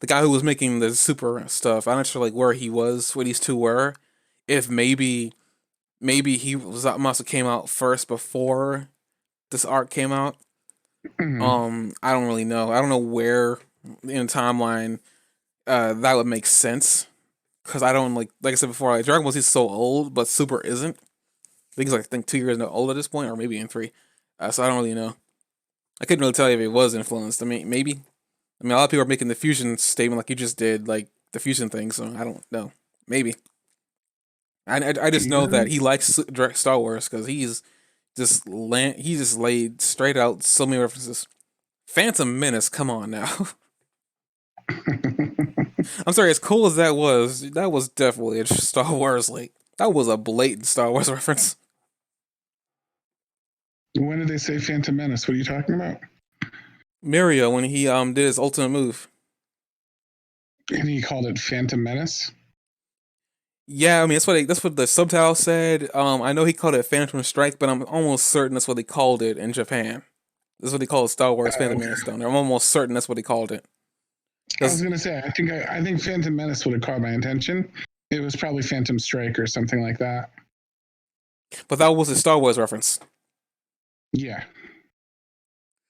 the guy who was making the super stuff. I'm not sure like where he was, where these two were. If maybe he was must have came out first before this arc came out. Mm-hmm. I don't really know. I don't know where. in a timeline, that would make sense. Because I don't like I said before, like Dragon Ball Z is so old, but Super isn't. I think 2 years old at this point, or maybe in three. So I don't really know. I couldn't really tell you if it was influenced. I mean, maybe. I mean, a lot of people are making the fusion statement like you just did, like the fusion thing. So I don't know. Maybe. I just know that he likes Star Wars because he just laid straight out so many references. Phantom Menace, come on now. I'm sorry, as cool as that was definitely a Star Wars like that was a blatant Star Wars reference. When did they say Phantom Menace? What are you talking about? Mirio when he did his ultimate move. And he called it Phantom Menace. Yeah, I mean that's what the subtitle said. I know he called it Phantom Strike, but I'm almost certain that's what they called it in Japan. That's what they call it, Star Wars Phantom Okay. Menace down there. I'm almost certain that's what they called it. I was gonna say I think Phantom Menace would have caught my attention. It was probably Phantom Strike or something like that. But that was a Star Wars reference. Yeah,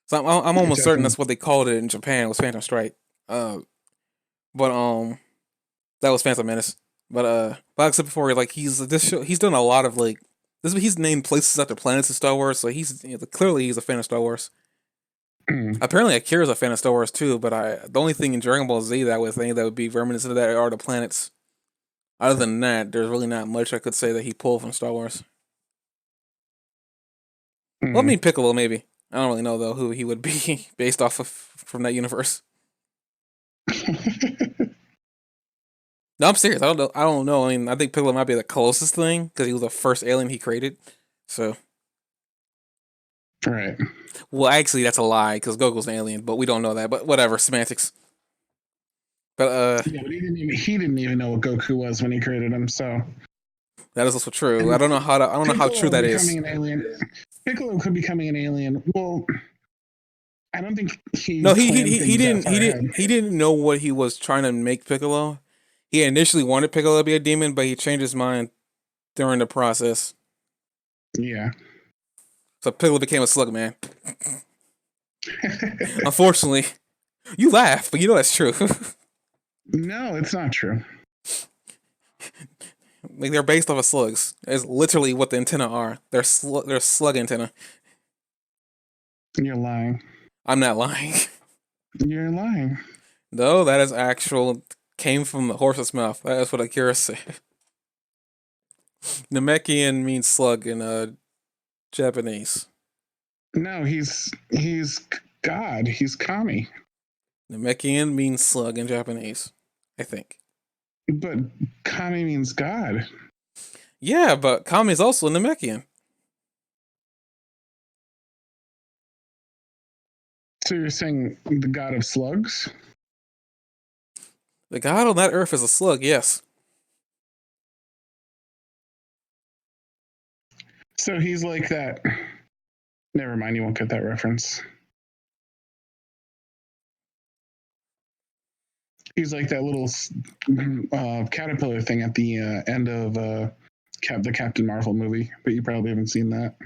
So I'm it almost certain definitely. that's what they called it in Japan was Phantom Strike. But that was Phantom Menace. But like I said before, like he's done a lot of like he's named places after planets in Star Wars, so clearly he's a fan of Star Wars. Apparently Akira's a fan of Star Wars too, but the only thing in Dragon Ball Z that I would think that would be reminiscent of that are the planets. Other than that, there's really not much I could say that he pulled from Star Wars. Well, I mean Piccolo maybe. I don't really know though who he would be based off of from that universe. No, I'm serious. I don't know. I don't know. I mean, I think Piccolo might be the closest thing because he was the first alien he created. So, Right. well, actually, that's a lie because Goku's an alien, but we don't know that. But whatever, semantics. But Yeah, but he didn't even know what Goku was when he created him. So that is also true. and I don't know how true Piccolo that is. becoming an alien. Piccolo could becoming an alien. Well, I don't think he No, planned things that far ahead. he didn't know what he was trying to make Piccolo. He initially wanted Piccolo to be a demon, but he changed his mind during the process. Yeah. So Piccolo became a slug man. Unfortunately, you laugh, but you know that's true. No, it's not true. Like they're based off of slugs. It's literally what the antenna are. They're slug antenna. You're lying. I'm not lying. You're lying. No, that is actual. Came from the horse's mouth. That is what Akira said. Namekian means slug in Japanese. No, he's God. He's Kami. Namekian means slug in Japanese. I think. But Kami means God. Yeah, but Kami is also Namekian. So you're saying the god of slugs? The god on that earth is a slug. Yes. So he's like that. Never mind, you won't get that reference. He's like that little caterpillar thing at the end of the Captain Marvel movie, but you probably haven't seen that.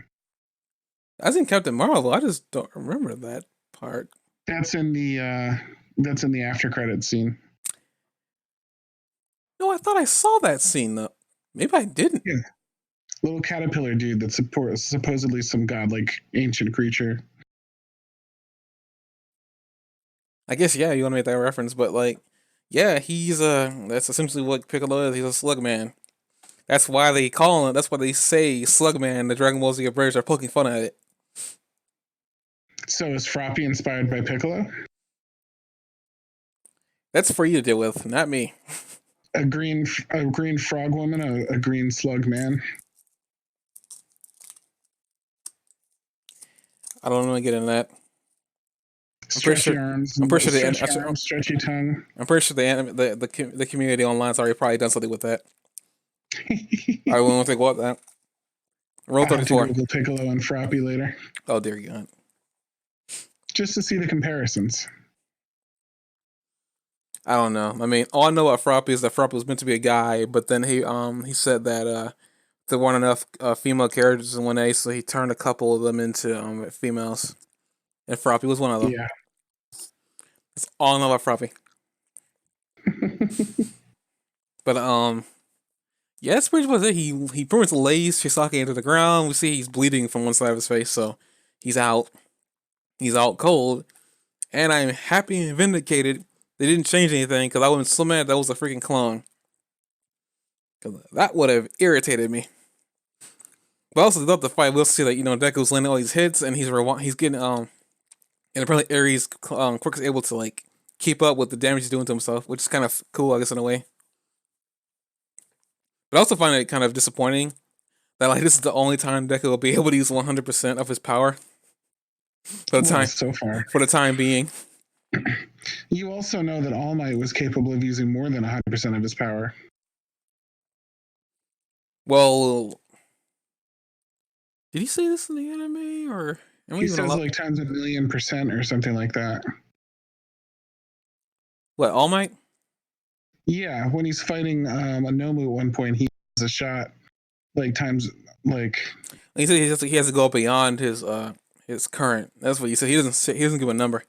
I seen Captain Marvel. I just don't remember that part. That's in the after credit scene. No, I thought I saw that scene though. Maybe I didn't. Yeah, little caterpillar dude that's supposedly some godlike ancient creature. I guess yeah, you want to make that reference, but like, yeah, he's that's essentially what Piccolo is. He's a slug man. That's why they call him. That's why they say slug man. The Dragon Ball Z Abridged are poking fun at it. So is Froppy inspired by Piccolo? That's for you to deal with, not me. A green frog woman, a green slug man. I don't want to get into that. Stretchy arms, I'm pretty sure stretchy arms, stretchy tongue. I'm pretty sure the community online's already probably done something with that. I won't think about that. Roll I'll have to 34. Google Piccolo and Froppy later, Oh dear God. just to see the comparisons. I don't know. I mean, all I know about Froppy is that Froppy was meant to be a guy, but then he said that there weren't enough female characters in 1A, so he turned a couple of them into females, and Froppy was one of them. Yeah. It's all about Froppy. But yeah, that's pretty much it. He pretty much lays Chisaki into the ground. We see he's bleeding from one side of his face, so he's out. He's out cold. And I'm happy and vindicated they didn't change anything because I was so mad that was a freaking clone. Because that would have irritated me. But also throughout the fight, we'll see that Deku's landing all these hits and he's getting and apparently Ares Quick is able to like keep up with the damage he's doing to himself, which is kind of cool, I guess, in a way. But I also find it kind of disappointing that like this is the only time Deku will be able to use 100% of his power for the time so far. For the time being. You also know that All Might was capable of using more than 100% of his power. Well, did he say this in the anime or? He says like times 1,000,000% or something like that. What, All Might? Yeah, when he's fighting a Nomu at one point, he has a shot like times like. He said he has to go beyond his current. That's what he said. He doesn't give a number.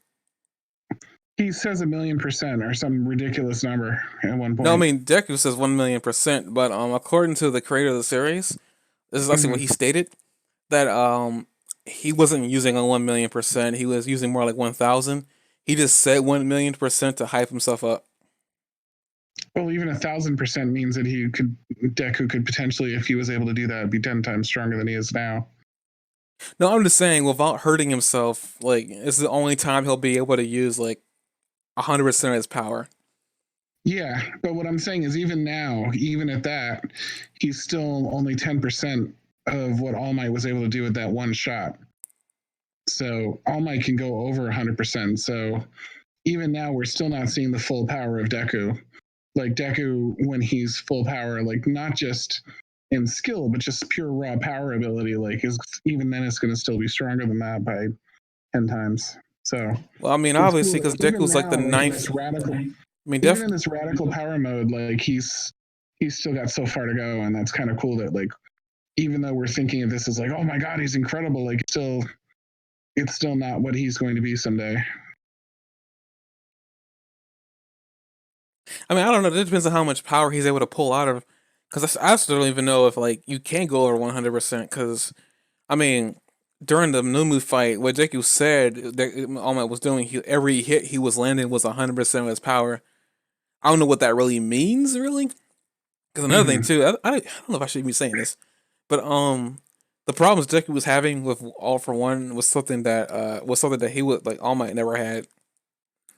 He says 1,000,000% or some ridiculous number at one point. No, I mean Deku says 1,000,000%, but according to the creator of the series, this is actually what he stated, that he wasn't using a 1,000,000%. He was using more like 1,000. He just said 1,000,000% to hype himself up. Well, even 1,000% means that Deku could potentially, if he was able to do that, be 10 times stronger than he is now. No, I'm just saying, without hurting himself, like it's the only time he'll be able to use like 100% of his power. Yeah, but what I'm saying is, even now, even at that, he's still only 10% of what All Might was able to do with that one shot. So All Might can go over 100%. So even now, we're still not seeing the full power of Deku. Like Deku, when he's full power, like not just in skill, but just pure raw power ability, like even then it's going to still be stronger than that by 10 times. So, well, I mean, obviously, because Deku's like the ninth. I mean, even in this radical power mode, like he's still got so far to go, and that's kind of cool. That like, even though we're thinking of this as like, oh my god, he's incredible, like it's still not what he's going to be someday. I mean, I don't know. It depends on how much power he's able to pull out of. Because I still don't even know if like you can go over 100%. Because I mean, during the Numu fight, what Deku said that All Might was doing, every hit he was landing was 100% of his power. I don't know what that really means, really. Because another thing too, I don't know if I should be saying this, but the problems Deku was having with All for One was something that he would like All Might never had.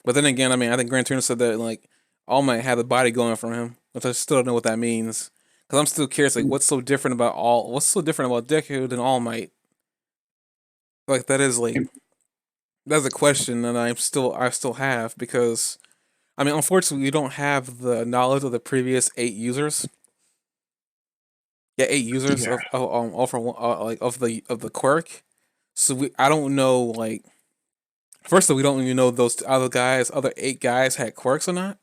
But then again, I mean, I think Grand Turner said that like All Might had the body going from him, which I still don't know what that means. Because I'm still curious, like what's so different about Deku than All Might? Like that's a question that I still have because I mean, unfortunately, we don't have the knowledge of the previous 8 users. Yeah, 8 users of All for One, like of the quirk. So I don't know like first of all, we don't even know those other 8 guys had quirks or not.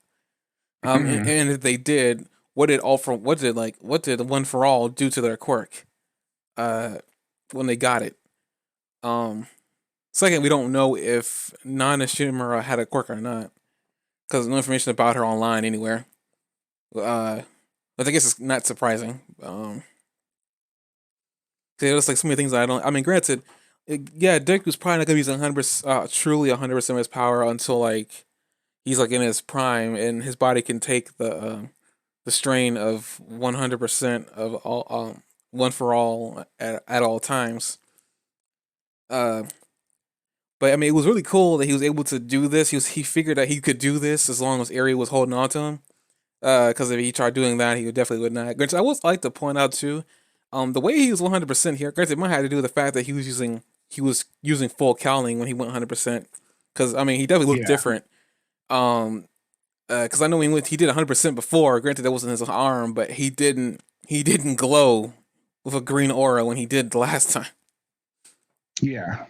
And if they did, what did the One for All do to their quirk? When they got it. Second, we don't know if Nana Shimura had a quirk or not, because there's no information about her online anywhere. But I guess it's not surprising. There's like so many things I don't. I mean, granted, yeah, Deku's probably not gonna use 100%, truly 100% of his power until like he's like in his prime and his body can take the strain of 100% of all One for All at all times. But I mean, it was really cool that he was able to do this. He figured that he could do this as long as Eri was holding on to him. Because if he tried doing that, he definitely would not. Granted, I would like to point out too, the way he was 100% here. Granted, it might have to do with the fact that he was using full cowling when he went 100%. Because I mean, he definitely looked different. Because I know he did 100% before. Granted, that wasn't his arm, but he didn't glow with a green aura when he did the last time. Yeah.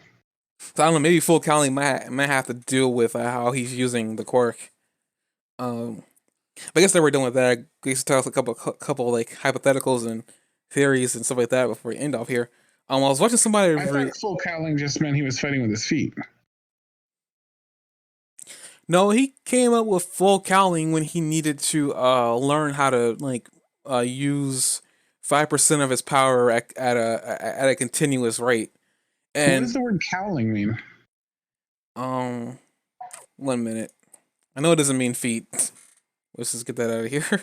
So I don't know. Maybe full cowling might have to deal with how he's using the quirk. I guess that we're done with that. I guess tell us a couple like hypotheticals and theories and stuff like that before we end off here. I was watching somebody. I thought full cowling just meant he was fighting with his feet. No, he came up with full cowling when he needed to learn how to use 5% of his power at a continuous rate. What does And the word cowling mean? um 1 minute. I know it doesn't mean feet. Let's just get that out of here.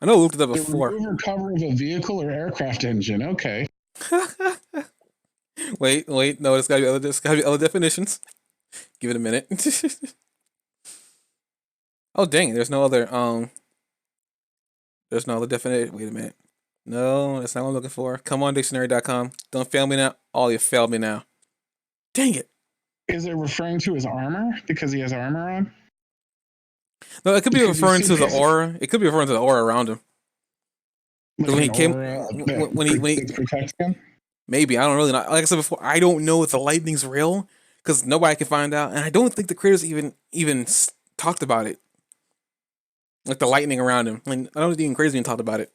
I know I looked it up The before. remove or cover of a vehicle or aircraft engine. Okay. Wait, no, it's gotta be other definitions. Give it a minute. Oh dang, there's no other definition. Wait a minute. No, that's not what I'm looking for. Come on, dictionary.com. Don't fail me now. Oh, you failed me now. Dang it. Is it referring to his armor because he has armor on? No, it could be Because you referring see to the his aura. It could be referring to the aura around him. Because like when he an came, aura that protects him. maybe I don't really know. Like I said before, I don't know if the lightning's real because nobody can find out, and I don't think the creators even talked about it. Like the lightning around him. Like I don't think even crazy even talked about it.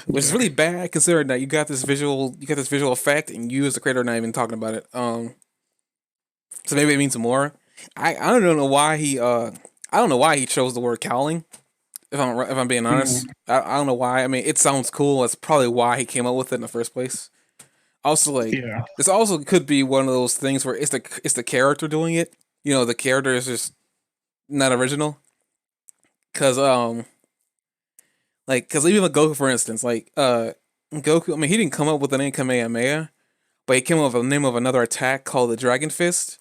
Which is Yeah. really bad considering that you got this visual effect, and you as the creator are not even talking about it. So maybe it means more. I don't know why I don't know why he chose the word cowling. If I'm being honest, Mm, I don't know why. I mean, it sounds cool. That's probably why he came up with it in the first place. Also, like yeah. this also could be one of those things where it's the character doing it. You know, the character is just not original. Cause cause even with Goku, for instance, Goku. I mean, he didn't come up with the name Kamehameha, but he came up with the name of another attack called the Dragon Fist.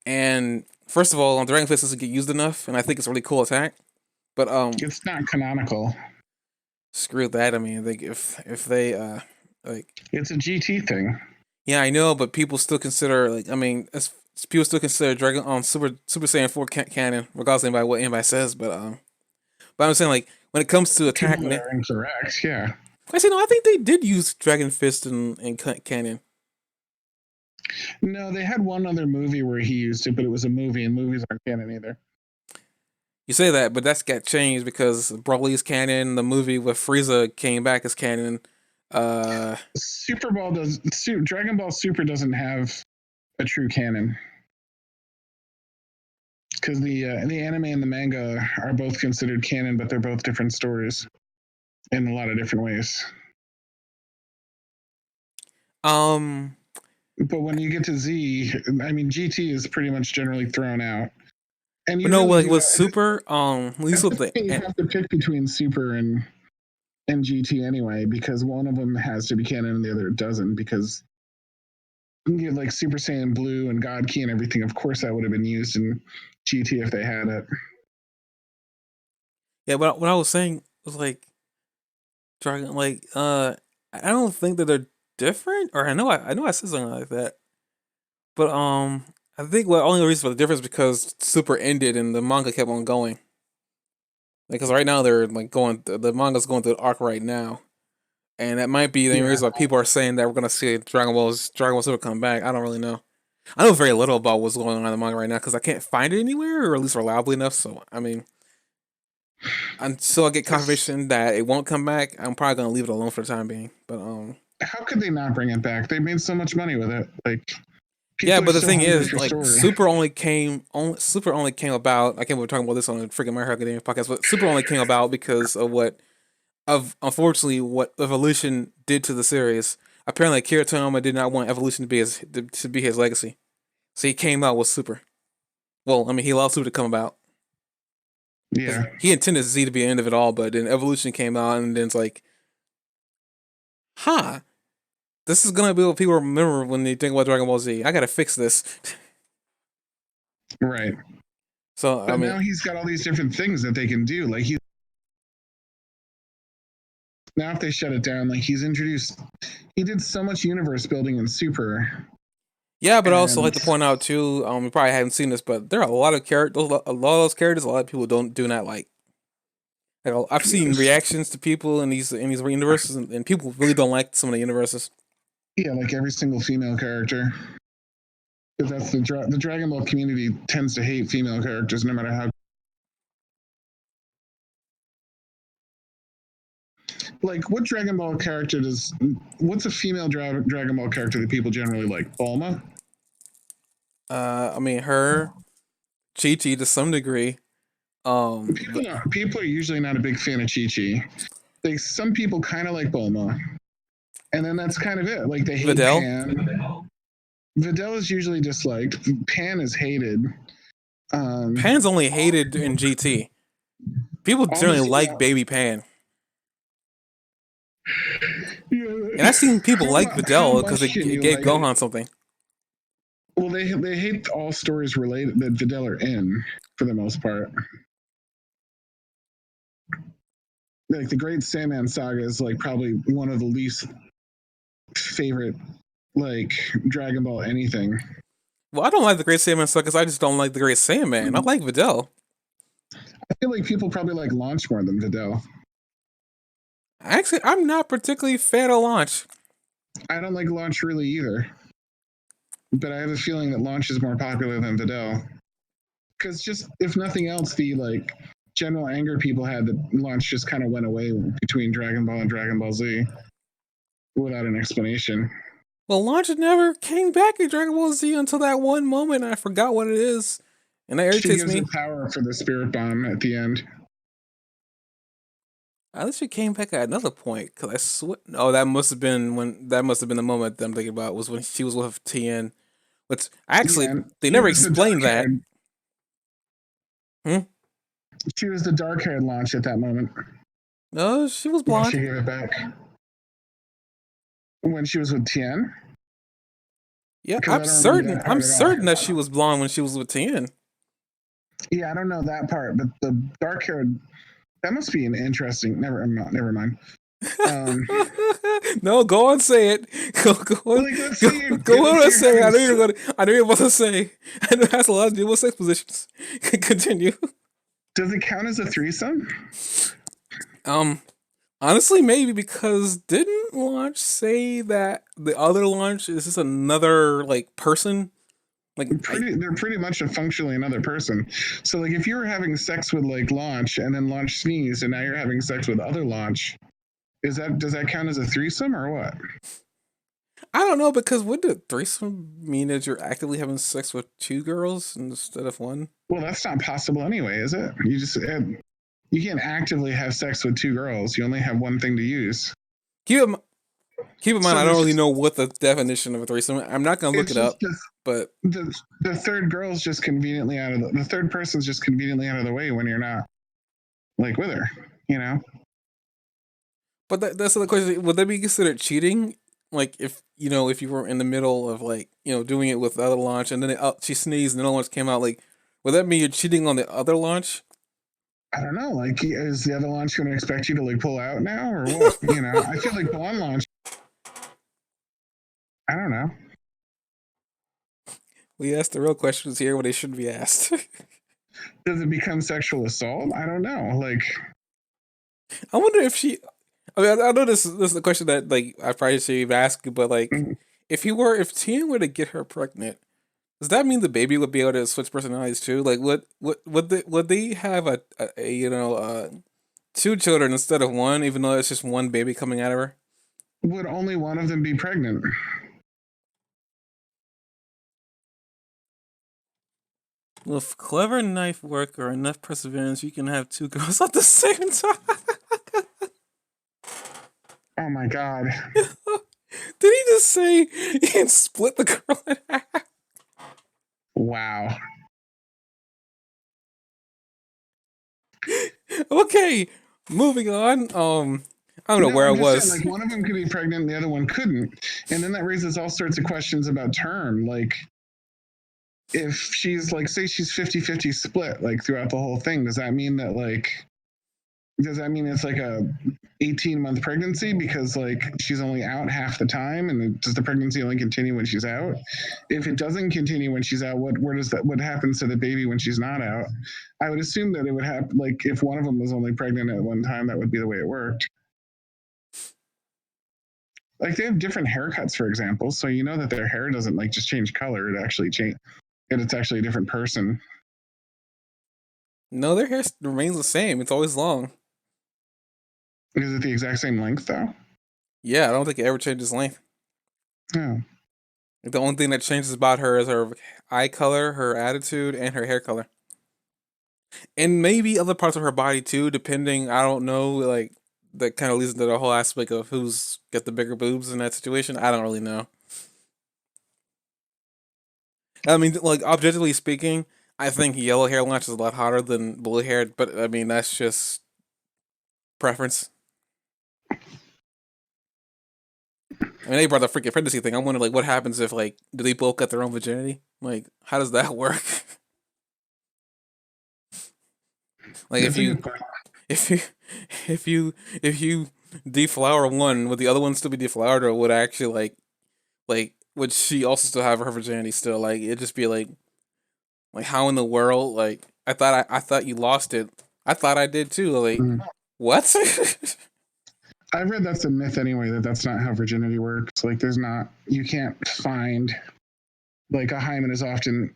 And first of all, Dragon Fist doesn't get used enough, and I think it's a really cool attack. But It's not canonical. screw that. I mean, like if they like It's a GT thing. yeah, I know, but people still consider like I mean, people still consider Dragon Super Saiyan 4 canon, regardless of what anybody says. But I'm saying like when it comes to attack, People that are incorrect. Yeah. I say no. I think they did use Dragon Fist in canon. No, they had one other movie where he used it, but it was a movie, and movies aren't canon either. You say that, but that's got changed because Broly's canon. The movie with Frieza came back as canon. Uh, Dragon Ball Super doesn't have a true canon because the anime and the manga are both considered canon, but they're both different stories in a lot of different ways. um, But when you get to Z, I mean, GT is pretty much generally thrown out, and but you no, really like do. with Super, at least At with this the point, you have to pick between Super and GT anyway, because one of them has to be canon and the other doesn't. Because you get like Super Saiyan Blue and God Key and everything. Of course, that would have been used in GT if they had it. yeah, but what I was saying was like Dragon, I don't think that they're different, or I know I said something like that, but I think the only reason for the difference is because Super ended and the manga kept on going. Because right now they're like going, the manga's going through the arc right now, and that might be the Yeah. reason why people are saying that we're gonna see Dragon Ball Super come back. I don't really know. I know very little about what's going on in the manga right now because I can't find it anywhere, or at least reliably enough. So I mean, until I get confirmation that it won't come back, I'm probably gonna leave it alone for the time being. But How could they not bring it back? They made so much money with it. Like yeah, people are but the so thing hungry is, for like story. Super only came about. I can't believe we're talking about this on a freaking My Hero Academia podcast, but Super only came about because of unfortunately what Evolution did to the series. Apparently, Akira Toriyama did not want Evolution to be his legacy, so he came out with Super. Well, I mean, he allowed Super to come about because Yeah. he intended Z to be the end of it all, but then Evolution came out, and then it's like, huh, this is gonna be what people remember when they think about Dragon Ball Z. I gotta fix this. Right. So I But mean, now he's got all these different things that they can do. Like he now if they shut it down, like he did so much universe building in Super. yeah, but I also And like to point out too. You probably haven't seen this, but there are a lot of characters. A lot of those characters, a lot of people do not like. Like I've seen reactions to people in these universes, and people really don't like some of the universes. yeah, like every single female character. Because that's the Dragon Ball community tends to hate female characters no matter how. Like, what Dragon Ball character does? What's a female Dragon Ball character that people generally like? Bulma. I mean her. Chi-Chi to some degree. People But don't, people are usually not a big fan of Chi Chi. Like some people kind of like Bulma, and then that's kind of it. Like they hate Videl, Pan. Videl is usually disliked. Pan is hated. Um, Pan's only hated in GT. People generally Honestly, like yeah. Baby Pan, and Yeah, I've seen people like how Videl because much can it you gave like? Gohan something. Well, they hate all stories related that Videl are in for the most part. Like the Great Sandman Saga is like probably one of the least favorite like Dragon Ball anything. Well, I don't like the Great Saiyaman suckers. I just don't like the Great Saiyaman. I like Videl. I feel like people probably like Launch more than Videl. Actually, I'm not particularly fan of Launch. I don't like Launch really either, but I have a feeling that Launch is more popular than Videl. Because just if nothing else, the like general anger people had that Launch just kind of went away between Dragon Ball and Dragon Ball Z without an explanation. Well, Launch never came back in Dragon Ball Z until that one moment, and I forgot what it is, and that She irritates gives her me. power for the Spirit Bomb at the end. At least she came back at another point, cause I swear. Oh, that must have been when. That must have been the moment that I'm thinking about was when she was with Tien. But Yeah, actually, and they she never was the dark explained that. haired. Hmm? She was the dark haired Launch at that moment No, she was when she blonde. gave it back. When she was with Tien, Yeah, because I I'm don't remember certain. that I'm part at all. certain that she was blonde when she was with Tien. Yeah, I don't know that part, but the dark haired, that must be an interesting. Never mind. Um, No, go on, say it. Go on, like go, go let's on say and you're say it. having I know you're gonna. I know you're about to say. I know it has a lot to do with sex positions. Continue. does it count as a threesome? Um, Honestly, maybe because didn't Launch say that the other Launch is just another like person? Like I They're pretty much a functionally another person. So like if you were having sex with like Launch and then Launch sneezed and now you're having sex with other Launch, does that count as a threesome or what? I don't know because would the threesome mean that you're actively having sex with two girls instead of one? Well, that's not possible anyway, is it? You can't actively have sex with two girls. You only have one thing to use. Keep it, keep in mind, So I don't there's really just know what the definition of a threesome. I'm not gonna look it's it just up, but the third girl's just conveniently out of the third person's just conveniently out of the way when you're not like with her, you know? that's the question. Would that be considered cheating? Like if if you were in the middle of like doing it with the other launch and then she sneezed and the other launch came out, like would that mean you're cheating on the other launch? I don't know. Like, is the other launch going to expect you to like pull out now or what? You know, I feel like one launch. I don't know. We asked the real questions here when they shouldn't be asked. Does it become sexual assault? I don't know. Like, I wonder if she. I mean, I know this is a question that like I probably should even ask you, but like, mm, if Tien were to get her pregnant, does that mean the baby would be able to switch personalities too? Like, would they have a two children instead of one, even though it's just one baby coming out of her? would only one of them be pregnant? With clever knife work or enough perseverance, you can have two girls at the same time. Oh my god! Did he just say he can split the girl in half? Wow. Okay, moving on. I don't know No, where I I'm just saying, was. like, one of them could be pregnant, and the other one couldn't, and then that raises all sorts of questions about term. Like, if she's like, say, she's 50-50 split, like throughout the whole thing, does that mean that like does that mean it's like a 18-month pregnancy because like she's only out half the time, and does the pregnancy only continue when she's out? If it doesn't continue when she's out, what happens to the baby when she's not out? I would assume that it would happen like if one of them was only pregnant at one time, that would be the way it worked. Like they have different haircuts, for example, so you know that their hair doesn't like just change color, it actually change and it's actually a different person. No, their hair remains the same. It's always long. Is it the exact same length though? Yeah, I don't think it ever changes length. No. The only thing that changes about her is her eye color, her attitude, and her hair color. and maybe other parts of her body too, depending. I don't know. Like that kind of leads into the whole aspect of who's got the bigger boobs in that situation. I don't really know. I mean, like objectively speaking, I think yellow hair launch is a lot hotter than blue hair, but I mean that's just preference. I mean, they brought the freaking pregnancy thing. I wonder, like, what happens if, like, do they both got their own virginity? Like, how does that work? Like, That's a good point. if you, if you, if you deflower one, would the other one still be deflowered, or would actually would she also still have her virginity still? Like, it'd just be like, how in the world? Like, I thought you lost it. I thought I did too. Like, Mm. what? I've read that's a myth anyway, that that's not how virginity works. Like, there's not, you can't find, like, a hymen is often,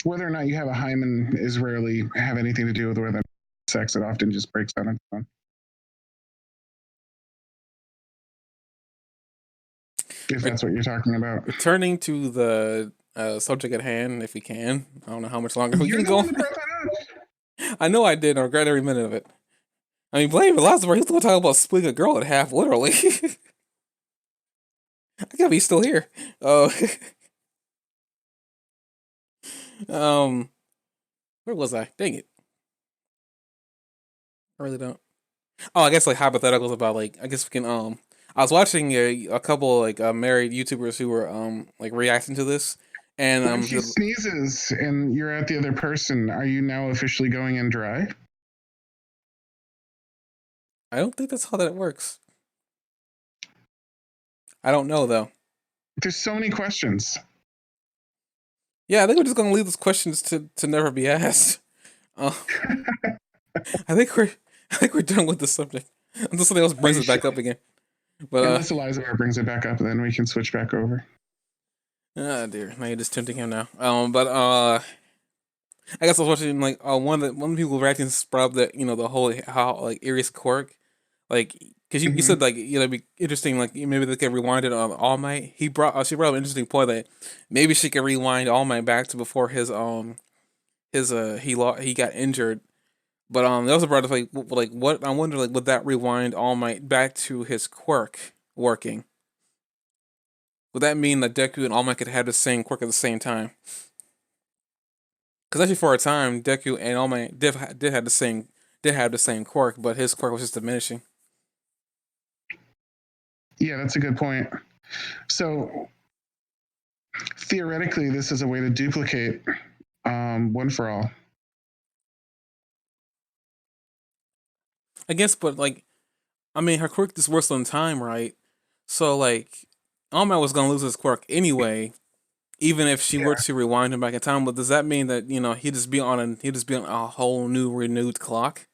whether or not you have a hymen is rarely have anything to do with whether sex. It often just breaks out on its own. If Re- that's what you're talking about. Returning to the subject at hand, if we can. I don't know how much longer we You're can the go. one that brought that up. I know I did. I regret every minute of it. I mean, blame Velocipede. He's still talking about splitting a girl in half, literally. I gotta be still here. Uh, um, where was I? Dang it! I really don't. Oh, I guess like hypotheticals about like I guess we can I was watching a couple like married YouTubers who were like reacting to this, and When she sneezes and you're at the other person, are you now officially going in dry? I don't think that's how that works. I don't know though. There's so many questions. Yeah, I think we're just gonna leave those questions to never be asked. Uh, I think we're I think we're done with the subject until something else Are brings you it back sure? up again. But Unless Eliza brings it back up, then we can switch back over. oh dear, now you're just tempting him now. But I guess I was watching like one of the people reacting brought up that the whole how like Aries quirk, like because you Mm-hmm. said like it'd be interesting like maybe they could rewind it on All Might. She brought up an interesting point that maybe she could rewind All Might back to before he got injured. But they also brought up like what I wonder like would that rewind All Might back to his quirk working? Would that mean that Deku and All Might could have the same quirk at the same time? Because actually, for a time, Deku and All Might did have the same quirk, but his quirk was just diminishing. Yeah, that's a good point. So theoretically, this is a way to duplicate one for all. I guess, but like, I mean, her quirk just works on time, right? So like, All Might was gonna lose his quirk anyway, even if she were Yeah. to rewind him back in time. But does that mean that he'd just be on a whole new renewed clock?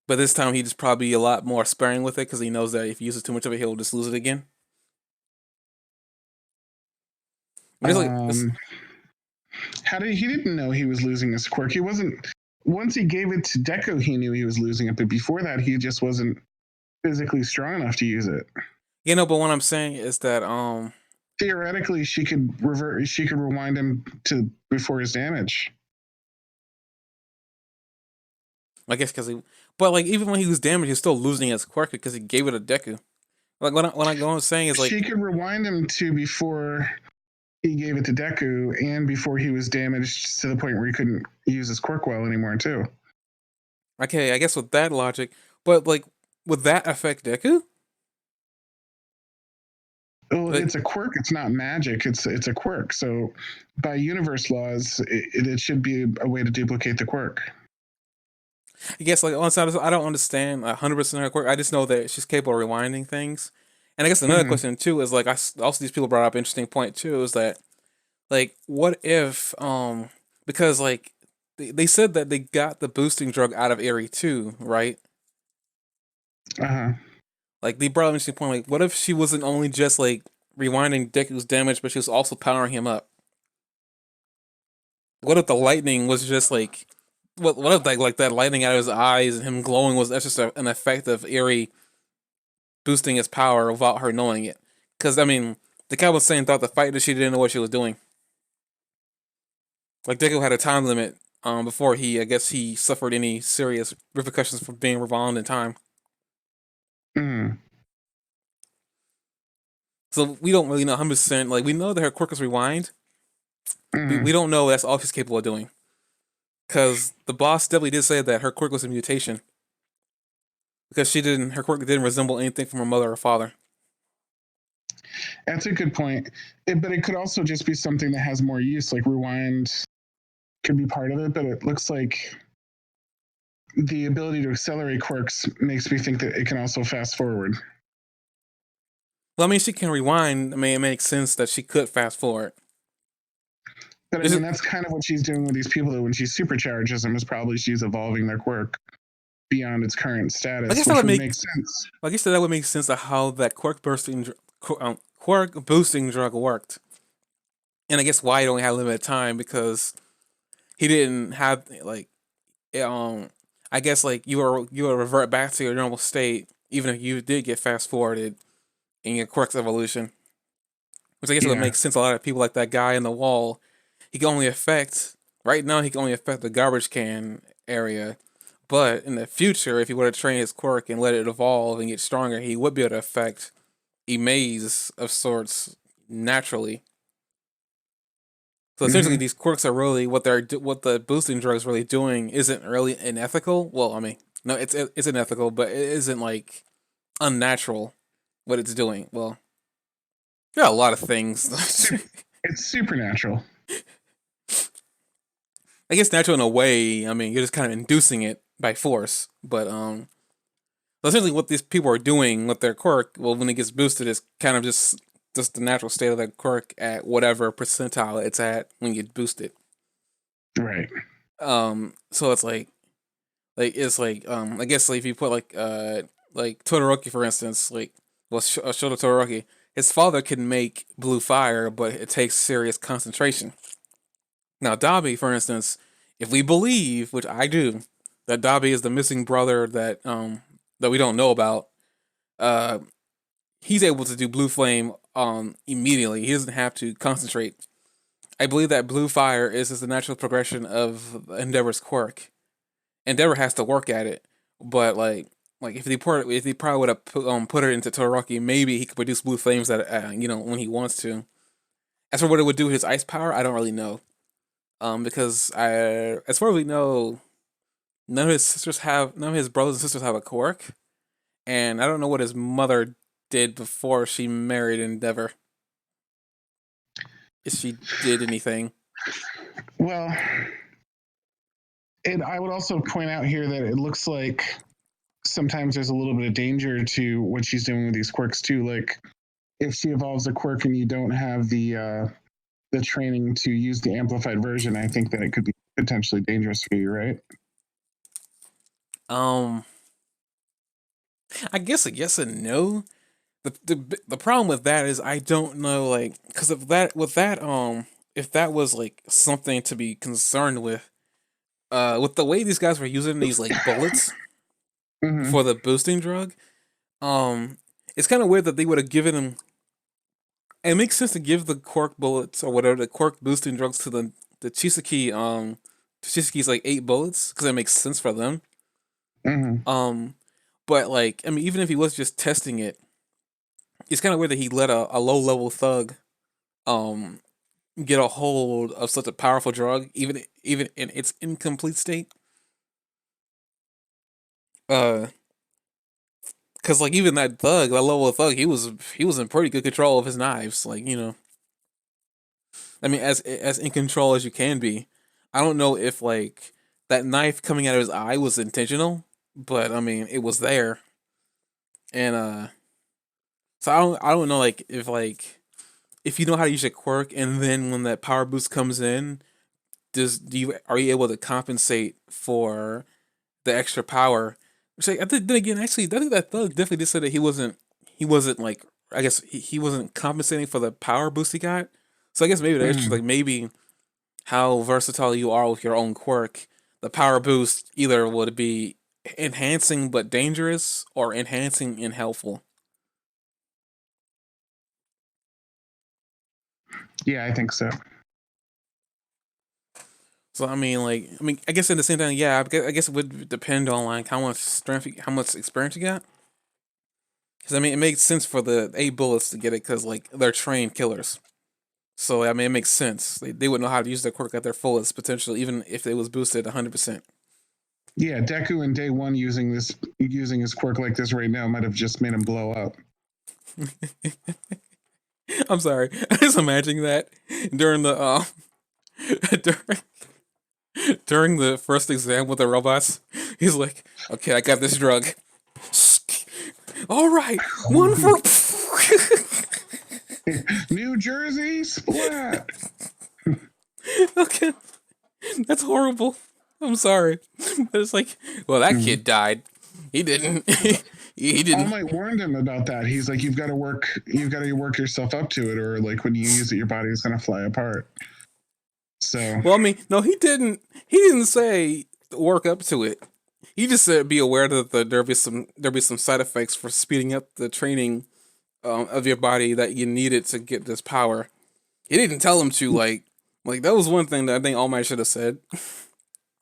But this time he'd just probably be a lot more sparing with it because he knows that if he uses too much of it, he'll just lose it again. I guess like Um, how did he didn't know he was losing his quirk? He wasn't. Once he gave it to Deku, he knew he was losing it, but before that, he just wasn't physically strong enough to use it. but what I'm saying is that Theoretically, she could revert. She could rewind him to before his damage. I guess because but like even when he was damaged, he was still losing his quirk because he gave it to Deku. Like what I go on saying is like She could rewind him to before he gave it to Deku and before he was damaged to the point where he couldn't use his quirk well anymore too. okay, I guess with that logic, but like would that affect Deku? Well, Like it's a quirk. It's not magic. It's a quirk. So by universe laws, it should be a way to duplicate the quirk. I guess like on side I don't understand 100% her quirk. I just know that she's capable of rewinding things. And I guess another Mm-hmm. question too is like also these people brought up an interesting point too is that like what if because like they said that they got the boosting drug out of Eri too, right? Uh-huh. Like they brought up an interesting point. Like, what if she wasn't only just like rewinding Deku's damage, but she was also powering him up? What if the lightning was just like, what if like that lightning out of his eyes and him glowing was that's just an effect of Eri boosting his power without her knowing it? Because I mean, the guy was saying throughout the fight that she didn't know what she was doing. Like Deku had a time limit before I guess he suffered any serious repercussions for being rewound in time. Mm, So we don't really know 100%. Like we know that her quirk is rewind. We mm. don't know that's all she's capable of doing. Because the boss definitely did say that her quirk was a mutation. Because her quirk didn't resemble anything from her mother or father. That's a good point. But it could also just be something that has more use, like rewind could be part of it, but it looks like the ability to accelerate quirks makes me think that it can also fast forward. Well, I mean, she can rewind. I mean, it makes sense that she could fast forward. But I This is, mean, that's kind of what she's doing with these people. That when she supercharges them, is probably she's evolving their quirk beyond its current I status, guess that which would would make. make sense. I guess that would make sense of how that quirk boosting drug worked, and I guess why it only had limited time because he didn't have like I guess like you were revert back to your normal state even if you did get fast forwarded in your quirk's evolution, which I guess would Yeah. make sense. A lot of people like that guy in the wall, he can only affect right now. He can only affect the garbage can area, but in the future, if he were to train his quirk and let it evolve and get stronger, he would be able to affect a maze of sorts naturally. So essentially, Hmm. these quirks are really what the boosting drug is really doing isn't really unethical. Well, I mean, no, it's unethical, but it isn't like unnatural what it's doing. Well, there are a lot of things. It's supernatural. I guess natural in a way. I mean, you're just kind of inducing it by force. But essentially, what these people are doing with their quirk, well, when it gets boosted, is kind of just the natural state of that quirk at whatever percentile it's at when you boost it. Right. So it's it's like I guess like if you put like Todoroki for instance, like well Shoto Todoroki, his father can make blue fire, but it takes serious concentration. Now Dabi, for instance, if we believe, which I do, that Dabi is the missing brother that we don't know about, uh he's able to do blue flame immediately. He doesn't have to concentrate. I believe that blue fire is just the natural progression of Endeavor's quirk. Endeavor has to work at it, but like if he probably would have put her into Todoroki, maybe he could produce blue flames that when he wants to. As for what it would do with his ice power, I don't really know. Because as far as we know, none of his brothers and sisters have a quirk, and I don't know what his mother did before she married Endeavor. If she did anything. Well, and I would also point out here that it looks like sometimes there's a little bit of danger to what she's doing with these quirks too. Like if she evolves a quirk and you don't have the training to use the amplified version, I think that it could be potentially dangerous for you, right? Um, I guess a yes and no. The problem with that is I don't know like because if that was like something to be concerned with the way these guys were using these like bullets Mm-hmm. for the boosting drug, um it's kind of weird that they would have given him. It makes sense to give the quirk bullets or whatever the quirk boosting drugs to the Chisaki Chisaki's like 8 bullets because it makes sense for them. Mm-hmm. um but like I mean even if he was just testing it, it's kind of weird that he let a low level thug um get a hold of such a powerful drug, even in its incomplete state. Uh, because like even that thug, that level of thug, he was in pretty good control of his knives. Like I mean, as in control as you can be. I don't know if like that knife coming out of his eye was intentional, but I mean it was there, and so I don't know like if you know how to use your quirk, and then when that power boost comes in, do you are you able to compensate for the extra power. Which like, I think then again, actually, I think that thug definitely did say that he wasn't like I guess he wasn't compensating for the power boost he got. So I guess maybe that's just Mm-hmm. like maybe how versatile you are with your own quirk. The power boost either would be enhancing but dangerous or enhancing and helpful. Yeah, I think so. So I guess at the same time, yeah, I guess it would depend on like how much strength, how much experience you got. Because I mean, it makes sense for the 8 bullets to get it because like they're trained killers. So I mean, it makes sense. They would know how to use their quirk at their fullest potential, even if it was boosted 100%. Yeah, Deku in day one using his quirk like this right now might have just made him blow up. I'm sorry. I was imagining that during the during the first exam with the robots. He's like, "Okay, I got this drug. All right, one for." New Jersey splat. Okay, that's horrible. I'm sorry, but it's like, well, that kid died. He didn't. he All didn't. Might warned him about that. He's like, you've got to work yourself up to it, or like when you use it, your body is gonna fly apart. So Well, I mean, no, he didn't. He didn't say work up to it. He just said be aware that there'll be some side effects for speeding up the training of your body that you needed to get this power. He didn't tell him to like that was one thing that I think All Might should have said.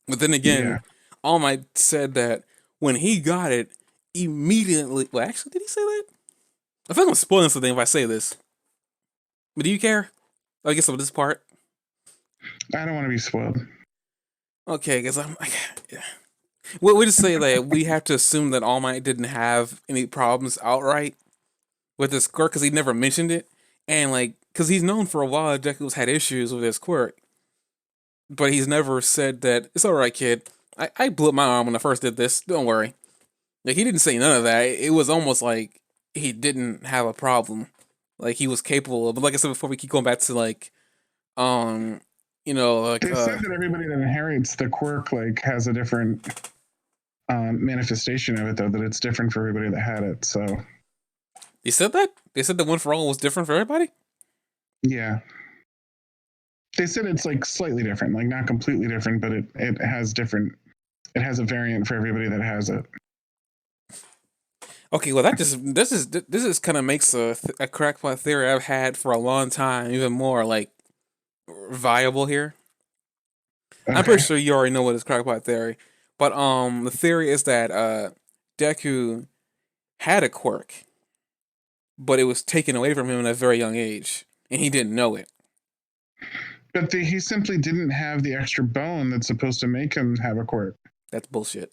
But then again, yeah, All Might said that when he got it, immediately. Well, actually, did he say that? I feel like I'm spoiling something if I say this. But do you care? I guess of this part. I don't want to be spoiled. Okay, because I'm like, yeah. We just say that we have to assume that All Might didn't have any problems outright with his quirk because he never mentioned it, and like because he's known for a while Deku's had issues with his quirk, but he's never said that it's all right, kid. I blew up my arm when I first did this. Don't worry. Like he didn't say none of that. It was almost like he didn't have a problem. Like he was capable of. But like I said before, we keep going back to like, um, They said that everybody that inherits the quirk like has a different manifestation of it, though. That it's different for everybody that had it. So they said that they said the one for all was different for everybody. yeah, they said it's like slightly different, like not completely different, but it has different. It has a variant for everybody that has it. Okay, well that just this is kind of makes a crackpot theory I've had for a long time even more like viable here. I'm Okay. pretty sure you already know what is crackpot theory, but the theory is that Deku had a quirk, but it was taken away from him at a very young age, and he didn't know it. But he simply didn't have the extra bone that's supposed to make him have a quirk. That's bullshit.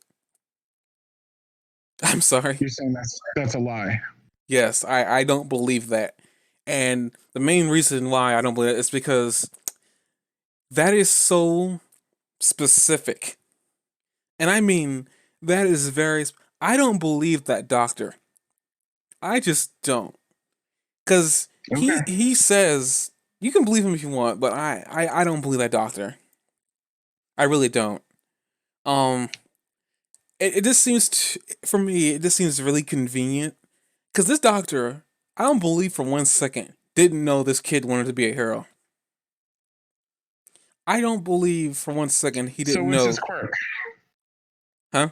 I'm sorry. You're saying that's a lie. Yes, I don't believe that, and the main reason why I don't believe it is because that is so specific. And I mean, that is very. I don't believe that doctor. I just don't. Because Okay. he says, you can believe him if you want, but I don't believe that doctor. I really don't. Um, it just seems, for me, it just seems really convenient. Because this doctor, I don't believe for 1 second, didn't know this kid wanted to be a hero. I don't believe for 1 second he So didn't what's his know. quirk? Huh?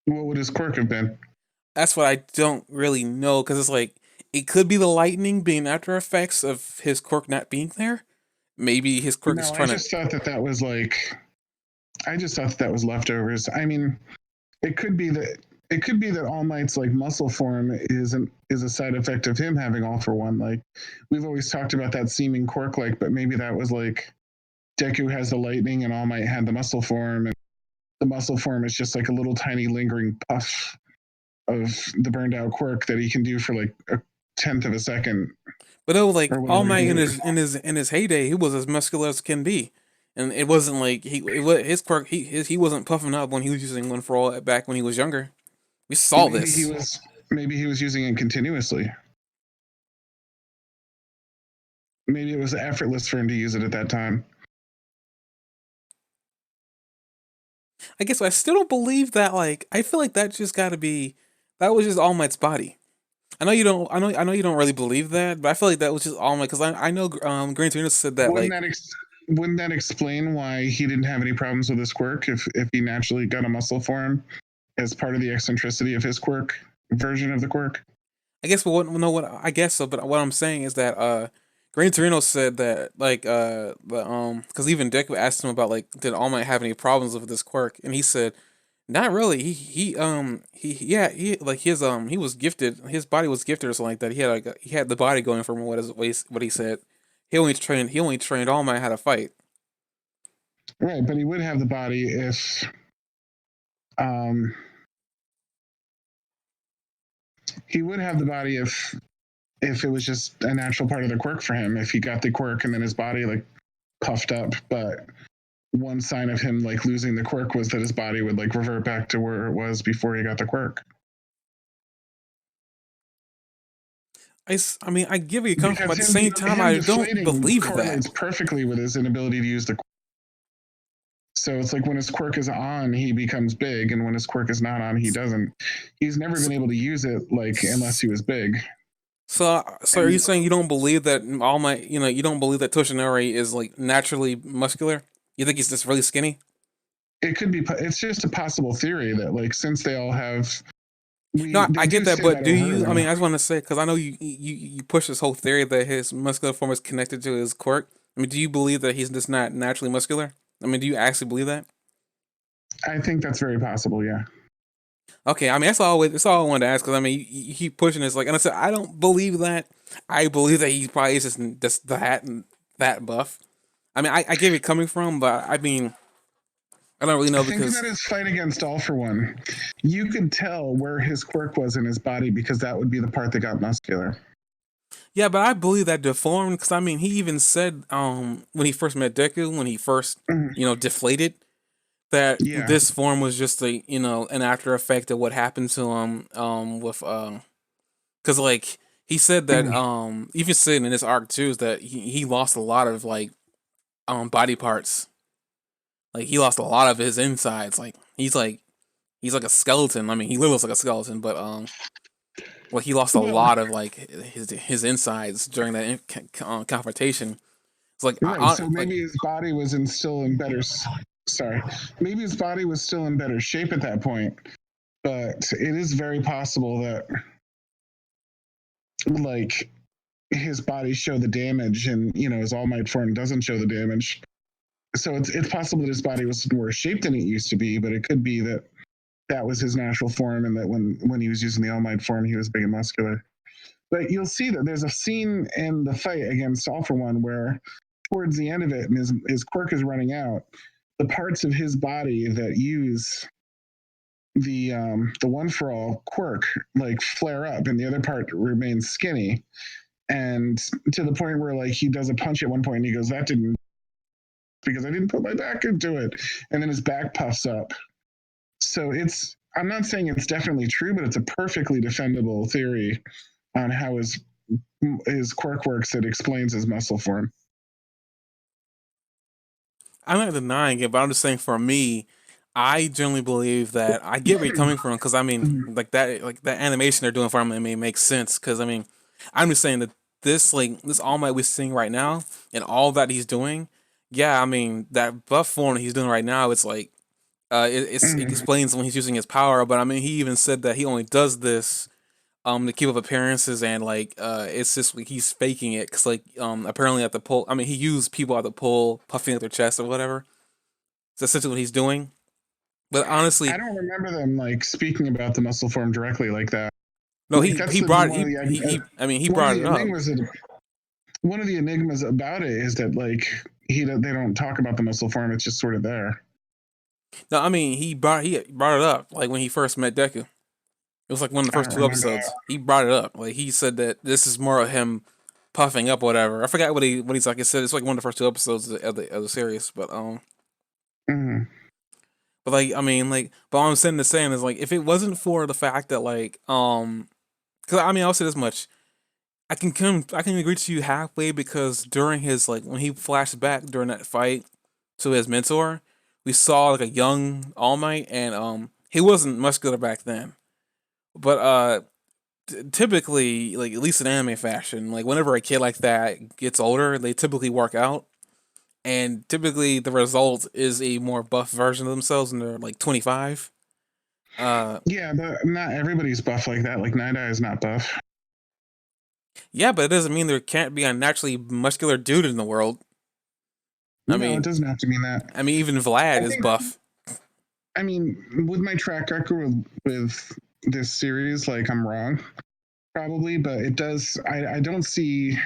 What would his quirk have been? That's what I don't really know because it's like it could be the lightning being after effects of his quirk not being there. Maybe his quirk is No, I trying to. just thought that was like. I just thought that was leftovers. I mean, it could be that All Might's like muscle form is a side effect of him having All for One. Like we've always talked about that seeming quirk, like, but maybe that was like Deku has the lightning and All Might had the muscle form, and the muscle form is just like a little tiny lingering puff of the burned out quirk that he can do for like a tenth of a second But though, like or All whatever Might he in is. his heyday, he was as muscular as can be, and it wasn't like it was his quirk. He wasn't puffing up when he was using One for All back when he was younger. We saw Maybe he this. was maybe he was using it continuously. Maybe it was effortless for him to use it at that time. I guess I still don't believe that. Like I feel like that just got to be that was just All Might's body. I know you don't. I know you don't really believe that, but I feel like that was just All Might because I know Gran Torino said that Wouldn't like that wouldn't that explain why he didn't have any problems with his quirk if he naturally got a muscle form as part of the eccentricity of his quirk version of the quirk? I guess. But what? No, what? I guess so. But what I'm saying is that Gran Torino said that because even Deku asked him about like did All Might have any problems with this quirk, and he said not really. He like he was gifted. His body was gifted or something like that. He had the body going for him. What he said. He only trained All Might how to fight. Right, but he would have the body um he would have the body if it was just a natural part of the quirk for him. If he got the quirk and then his body like puffed up, but one sign of him like losing the quirk was that his body would like revert back to where it was before he got the quirk. I mean, I give you comfort, but Because at the same time, him I don't deflating believe that. correlates perfectly with his inability to use the. So it's like when his quirk is on, he becomes big, and when his quirk is not on, he doesn't. He's never been able to use it like unless he was big. So are you And saying you don't believe that All Might, you don't believe that Toshinori is like naturally muscular? You think he's just really skinny? it could be. It's just a possible theory that like since they all have, No, they I get do that, say but that do you? I Overhaul. mean, I just want to say because I know you push this whole theory that his muscular form is connected to his quirk. I mean, do you believe that he's just not naturally muscular? I mean, do you actually believe that? I think that's very possible. Yeah. Okay, I mean that's all I wanted to ask because I mean you keep pushing this like, and I said I don't believe that. I believe that he probably is just that and that buff. I mean, I get where you're coming from, but I mean, I don't really know Think because about his fight against All for One. You could tell where his quirk was in his body because that would be the part that got muscular. yeah, but I believe that deformed because I mean he even said when he first met Deku when he first Mhm. deflated that Yeah. this form was just a an after effect of what happened to him with because like he said that Mhm. even saying in this arc too is that he lost a lot of like body parts. Like he lost a lot of his insides. Like he's like a skeleton. I mean, he looks like a skeleton, but well, he lost a Well, lot of like his insides during that confrontation. It's like right. So like maybe his body was in still in better. Sorry. Maybe his body was still in better shape at that point, but it is very possible that like his body show the damage, and his All Might form doesn't show the damage. So it's possible that his body was worse shaped than it used to be, but it could be that that was his natural form, and that when he was using the All Might form, he was big and muscular. But you'll see that there's a scene in the fight against All for One where, towards the end of it, and his quirk is running out, the parts of his body that use the One for All quirk like flare up, and the other part remains skinny. And to the point where like he does a punch at one point, and he goes, "That didn't because I didn't put my back into it," and then his back puffs up. So I'm not saying it's definitely true, but it's a perfectly defendable theory on how his quirk works that explains his muscle form. I'm not denying it, but I'm just saying for me, I generally believe that I get where you're coming from because I mean, like that animation they're doing for him, I mean, makes sense because I mean, I'm just saying that this All Might we're seeing right now and all that he's doing, yeah, I mean that buff form that he's doing right now, it's like it Mhm. explains when he's using his power, but I mean he even said that he only does this to keep up appearances and like it's just like he's faking it because like apparently at the poll, I mean he used people at the poll puffing at their chest or whatever. That's essentially what he's doing. But I honestly, don't remember them like speaking about the muscle form directly like that. no, Like that's he brought one of the he I mean he one of brought the it up. enigmas that, one of the enigmas about it is that like they don't talk about the muscle form. It's just sort of there. No, I mean he brought it up like when he first met Deku. It was like one of the I first don't two remember that. episodes. He brought it up. Like he said that this is more of him puffing up, or whatever. I forgot what he's like. It said it's like one of the first two episodes of the series. Mhm. But like I mean like, but all I'm saying is like if it wasn't for the fact that like because I mean I'll say this much. I can agree to you halfway because during his like when he flashed back during that fight to his mentor, we saw like a young All Might and he wasn't muscular back then. But typically like at least in anime fashion, like whenever a kid like that gets older, they typically work out and typically the result is a more buff version of themselves when they're like 25. Uh Yeah, but not everybody's buff like that. Like Night Eye is not buff. Yeah, but it doesn't mean there can't be a naturally muscular dude in the world. I No, it mean, doesn't have to mean that. even Vlad I is think, buff. I mean, with my track record with this series, like I'm wrong probably, but it does. I don't see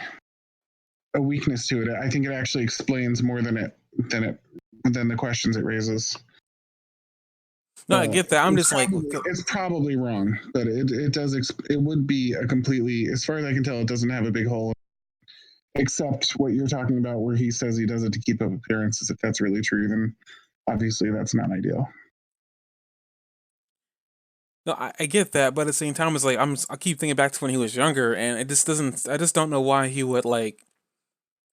a weakness to it. I think it actually explains more than it than the questions it raises. No, I get that. I'm just like, It's probably wrong, but it does it would be a completely, as far as I can tell, it doesn't have a big hole, except what you're talking about where he says he does it to keep up appearances. If that's really true, then obviously that's not ideal. no, I get that, but at the same time, it's like I keep thinking back to when he was younger, and it just doesn't. I just don't know why he would like.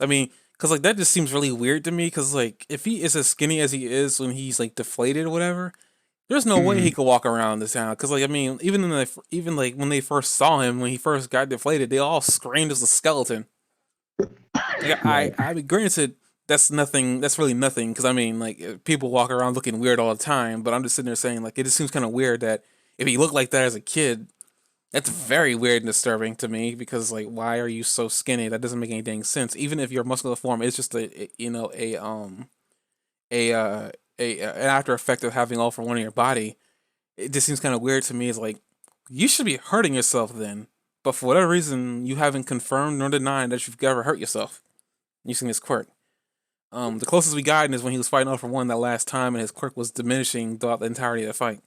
I mean, because like that just seems really weird to me. Because like if he is as skinny as he is when he's like deflated or whatever, there's no way Mm, he could walk around this town. Because like I mean, even like when they first saw him when he first got deflated, they all screamed as a skeleton. Like right. I mean, granted, that's nothing. That's really nothing. Because I mean, like people walk around looking weird all the time. But I'm just sitting there saying like it just seems kind of weird that if he looked like that as a kid, that's very weird and disturbing to me. Because like, why are you so skinny? That doesn't make any dang sense. Even if your muscular form is just a an after effect of having all for one in your body, it just seems kind of weird to me. It's like you should be hurting yourself then, but for whatever reason, you haven't confirmed nor denied that you've ever hurt yourself using this quirk. The closest we got is when he was fighting all for one that last time, and his quirk was diminishing throughout the entirety of the fight.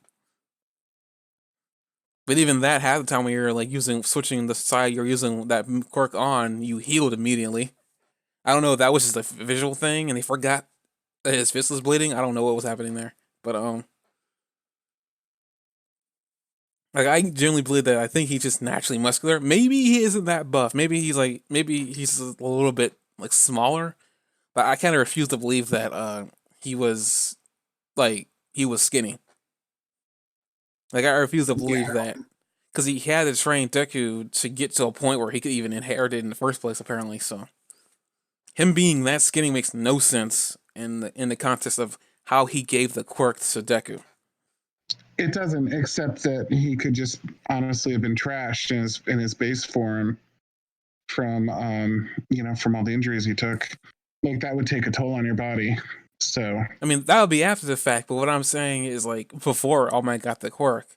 But even that, half the time when you're like switching the side you're using that quirk on, you healed immediately. I don't know if that was just a visual thing, and they forgot that his fist was bleeding. I don't know what was happening there, but like I genuinely believe that I think he's just naturally muscular. Maybe he isn't that buff. Maybe he's a little bit like smaller. But I kind of refuse to believe that he was he was skinny. Like I refuse to believe Yeah, that because he had to train Deku to get to a point where he could even inherit it in the first place. Apparently, so him being that skinny makes no sense in the context of how he gave the quirk to Deku. it doesn't, except that he could just honestly have been trashed in his base form from from all the injuries he took. Like that would take a toll on your body. So I mean, that would be after the fact, but what I'm saying is like before All Might got the quirk,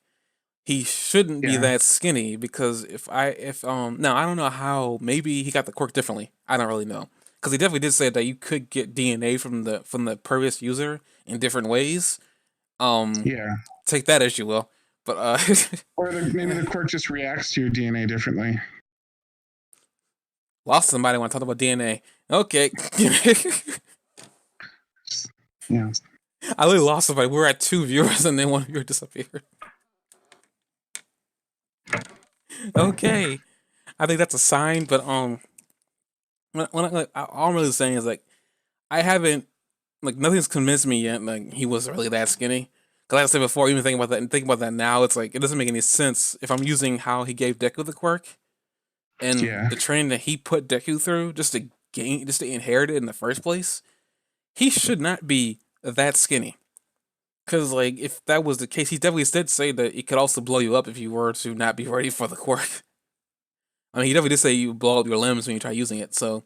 he shouldn't be yeah, that skinny because if now I don't know how maybe he got the quirk differently. I don't really know because he definitely did say that you could get DNA from the previous user in different ways. Um, yeah. take that as you will, but Or maybe the quirk just reacts to your DNA differently. lost somebody want to talk about DNA. Okay, Yeah. I really lost somebody. We're at two viewers and then one viewer disappeared. Okay, I think that's a sign, but all I'm really saying is like I haven't like nothing's convinced me yet like he was really that skinny. Cause like I said before, even thinking about that and thinking about that now, it's like it doesn't make any sense if I'm using how he gave Deku the quirk and Yeah. the training that he put Deku through just to inherit it in the first place. He should not be that skinny. Cause like if that was the case, he definitely did say that it could also blow you up if you were to not be ready for the quirk. I mean, he definitely did say you blow up your limbs when you try using it, so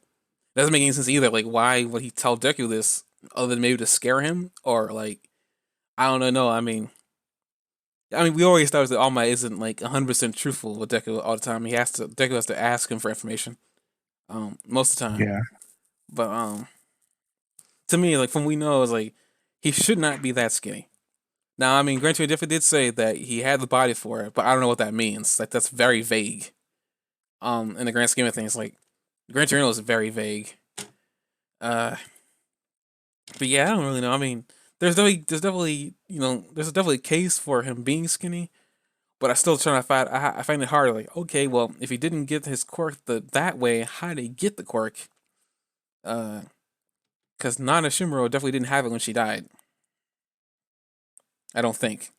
that doesn't make any sense either. Like, why would he tell Deku this other than maybe to scare him or like I don't know. I mean, we already established that All Might isn't like 100% truthful with Deku all the time. Deku has to ask him for information, most of the time. Yeah. But to me, like from we know, is like he should not be that skinny. Now, I mean, Gran Torino definitely did say that he had the body for it, but I don't know what that means. Like that's very vague. In the grand scheme of things, like Gran Torino is very vague. Uh, but yeah, I don't really know. I mean, there's definitely a case for him being skinny. But I still trying to find. I find it hard. Like, okay, well, if he didn't get his quirk that way, how did he get the quirk? Because Nana Shimuro definitely didn't have it when she died. I don't think.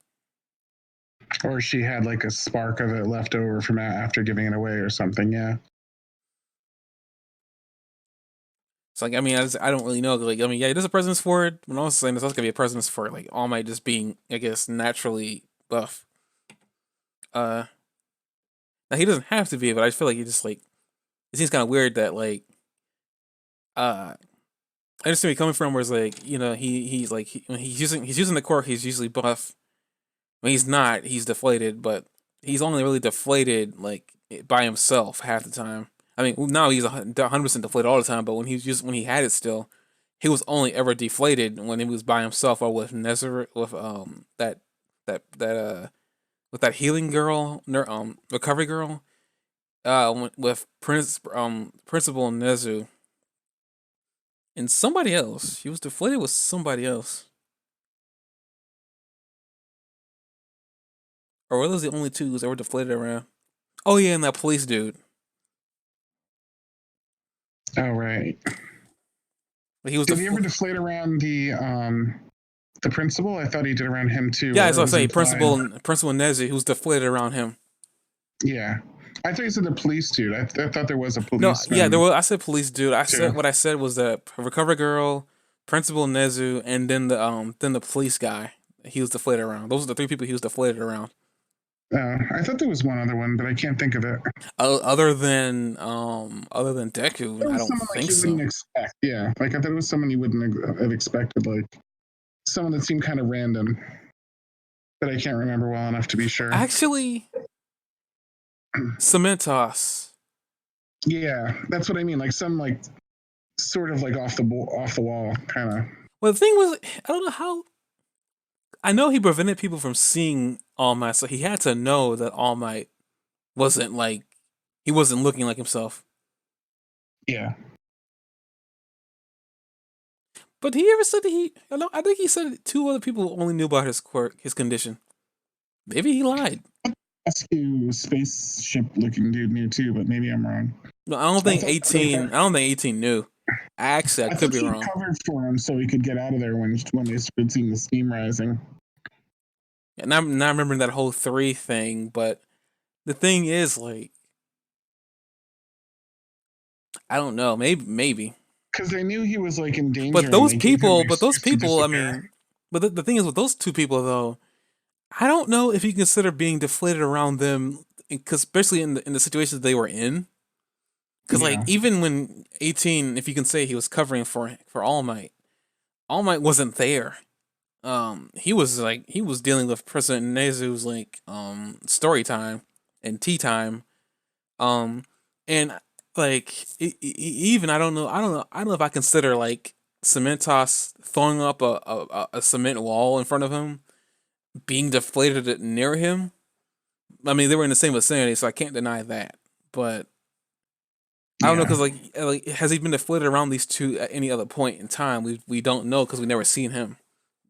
Or she had like a spark of it left over from after giving it away or something. Yeah. So like, I mean, I don't really know. Like, I mean, yeah, there's a presence for it. But I'm also saying there's also gonna be a presence for like All Might just being, I guess, naturally buff. Uh, now he doesn't have to be, but I feel like he just like it seems kind of weird that like I understand where you're coming from. Where it's like he's like when he's using the quirk, he's usually buff. When he's not, he's deflated, but he's only really deflated like by himself half the time. I mean, now he's 100% deflated all the time. But when he had it still, he was only ever deflated when he was by himself or with Nezzer with that with that healing girl, recovery girl, with Principal Nezu and somebody else. He was deflated with somebody else, or were those the only two who's ever deflated around? Oh yeah, and that police dude. Oh right. But he was Did he ever deflate around the principal? I thought he did around him too. Yeah, Or as I it was say, implied. Principal Nezu, who's deflated around him. Yeah. I thought you said the police dude. I thought there was a No, yeah, policeman. there was. I said police dude. I said too. what I said was that recovery girl, Principal Nezu, and then the police guy. He was deflated around. Those are the three people he was deflated around. I thought there was one other one, but I can't think of it. Other than Deku, It I was don't someone like think you wouldn't so. expect. Yeah, like I thought it was someone you wouldn't have expected. Like someone that seemed kind of random, but I can't remember well enough to be sure. Actually, Cementos. Yeah, that's what I mean. Like some like sort of like off the wall kind of. Well, the thing was, I don't know how. I know he prevented people from seeing All Might, so he had to know that All Might wasn't like he wasn't looking like himself. Yeah. But he ever said that he? I think he said two other people only knew about his quirk, his condition. Maybe he lied. Rescue spaceship looking dude knew too, but maybe I'm wrong. No, I don't I think thought 18. I don't think 18 knew. Actually, I I could thought be he wrong. covered for him so he could get out of there when they started seeing the steam rising. And I'm not remembering that whole 3 thing, but the thing is, like, I don't know. Maybe. Because they knew he was like in danger But and they gave him an those excuse to people. I disappear. mean, but the thing is with those two people though, I don't know if you consider being deflated around them, because especially in the situations they were in. Because like Yeah. even when 18, if you can say he was covering for All Might wasn't there. He was dealing with President Nezu's like story time and tea time. Um, and like even I don't know if I consider like Cementos throwing up a cement wall in front of him being deflated near him. I mean, they were in the same vicinity, so I can't deny that. But I don't know because Yeah. like has he been deflated around these two at any other point in time? We don't know because we never seen him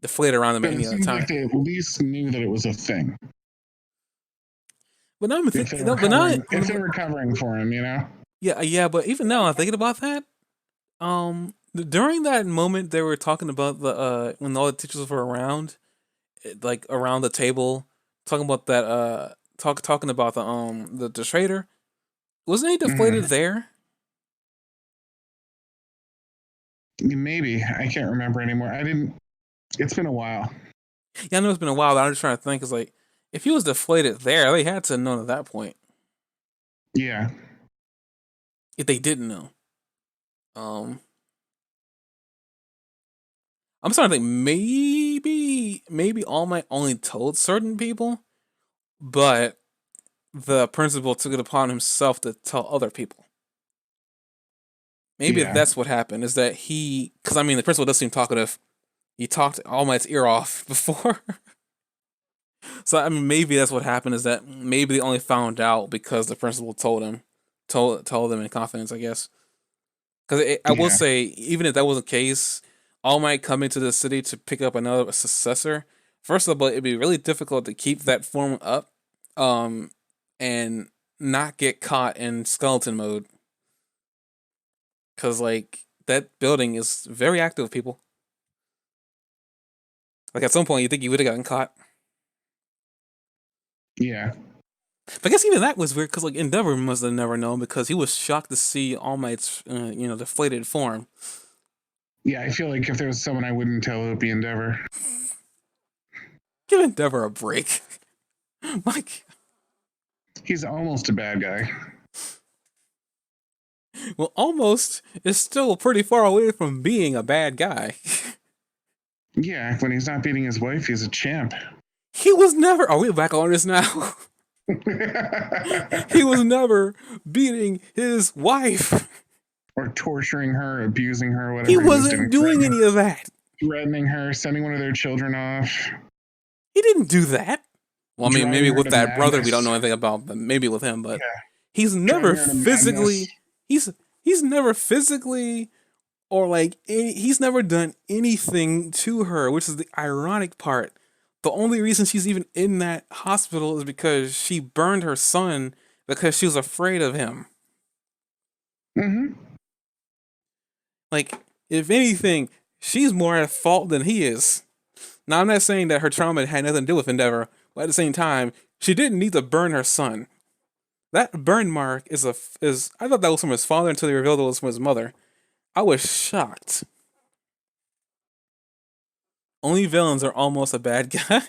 deflated around them at But it any other seems like time. they at least knew that it was a thing. But now I'm If they thinking, were no, but now, covering for him, you know? yeah. But even now, I'm thinking about that. During that moment, they were talking about the when all the teachers were around, like around the table, talking about that talking about the trader. Wasn't he deflated Mm-hmm. there? Maybe. I can't remember anymore. I didn't. It's been a while. Yeah, I know it's been a while. But I'm just trying to think. It's like if he was deflated there, they had to know at that point. Yeah. If they didn't know, um, I'm starting to think maybe All Might only told certain people, but the principal took it upon himself to tell other people. Maybe Yeah. that's what happened. Is that he? Because I mean, the principal does seem talkative. He talked All Might's ear off before. So I mean, maybe that's what happened. Is that maybe they only found out because the principal told them in confidence. I guess. Because I will Yeah. say, even if that was the case, All Might coming to the city to pick up another successor. First of all, it'd be really difficult to keep that form up, um, and not get caught in skeleton mode. Because like that building is very active with people. Like at some point, you think you would have gotten caught. Yeah. But I guess even that was weird because like Endeavor must have never known because he was shocked to see All Might's deflated form. Yeah. I feel like if there was someone I wouldn't tell, it would be Endeavor. Give Endeavor a break, Mike. He's almost a bad guy. Well, almost is still pretty far away from being a bad guy. Yeah, when he's not beating his wife, he's a champ. He was never. Are we back on this now? He was never beating his wife. Or torturing her, abusing her, He whatever he was wasn't doing any of that. threatening her, sending one of their children off, He didn't do that. Well, I mean, maybe driving her with to that brother we don't madness. know anything about, but maybe with him. But Yeah, he's never driving her to physically. madness. He's never physically or like he's never done anything to her, which is the ironic part. The only reason she's even in that hospital is because she burned her son because she was afraid of him. Mm-hmm. Like, if anything, she's more at fault than he is. Now, I'm not saying that her trauma had nothing to do with Endeavor, but at the same time, she didn't need to burn her son. That burn mark is. I thought that was from his father until they revealed it was from his mother. I was shocked. Only villains are almost a bad guy.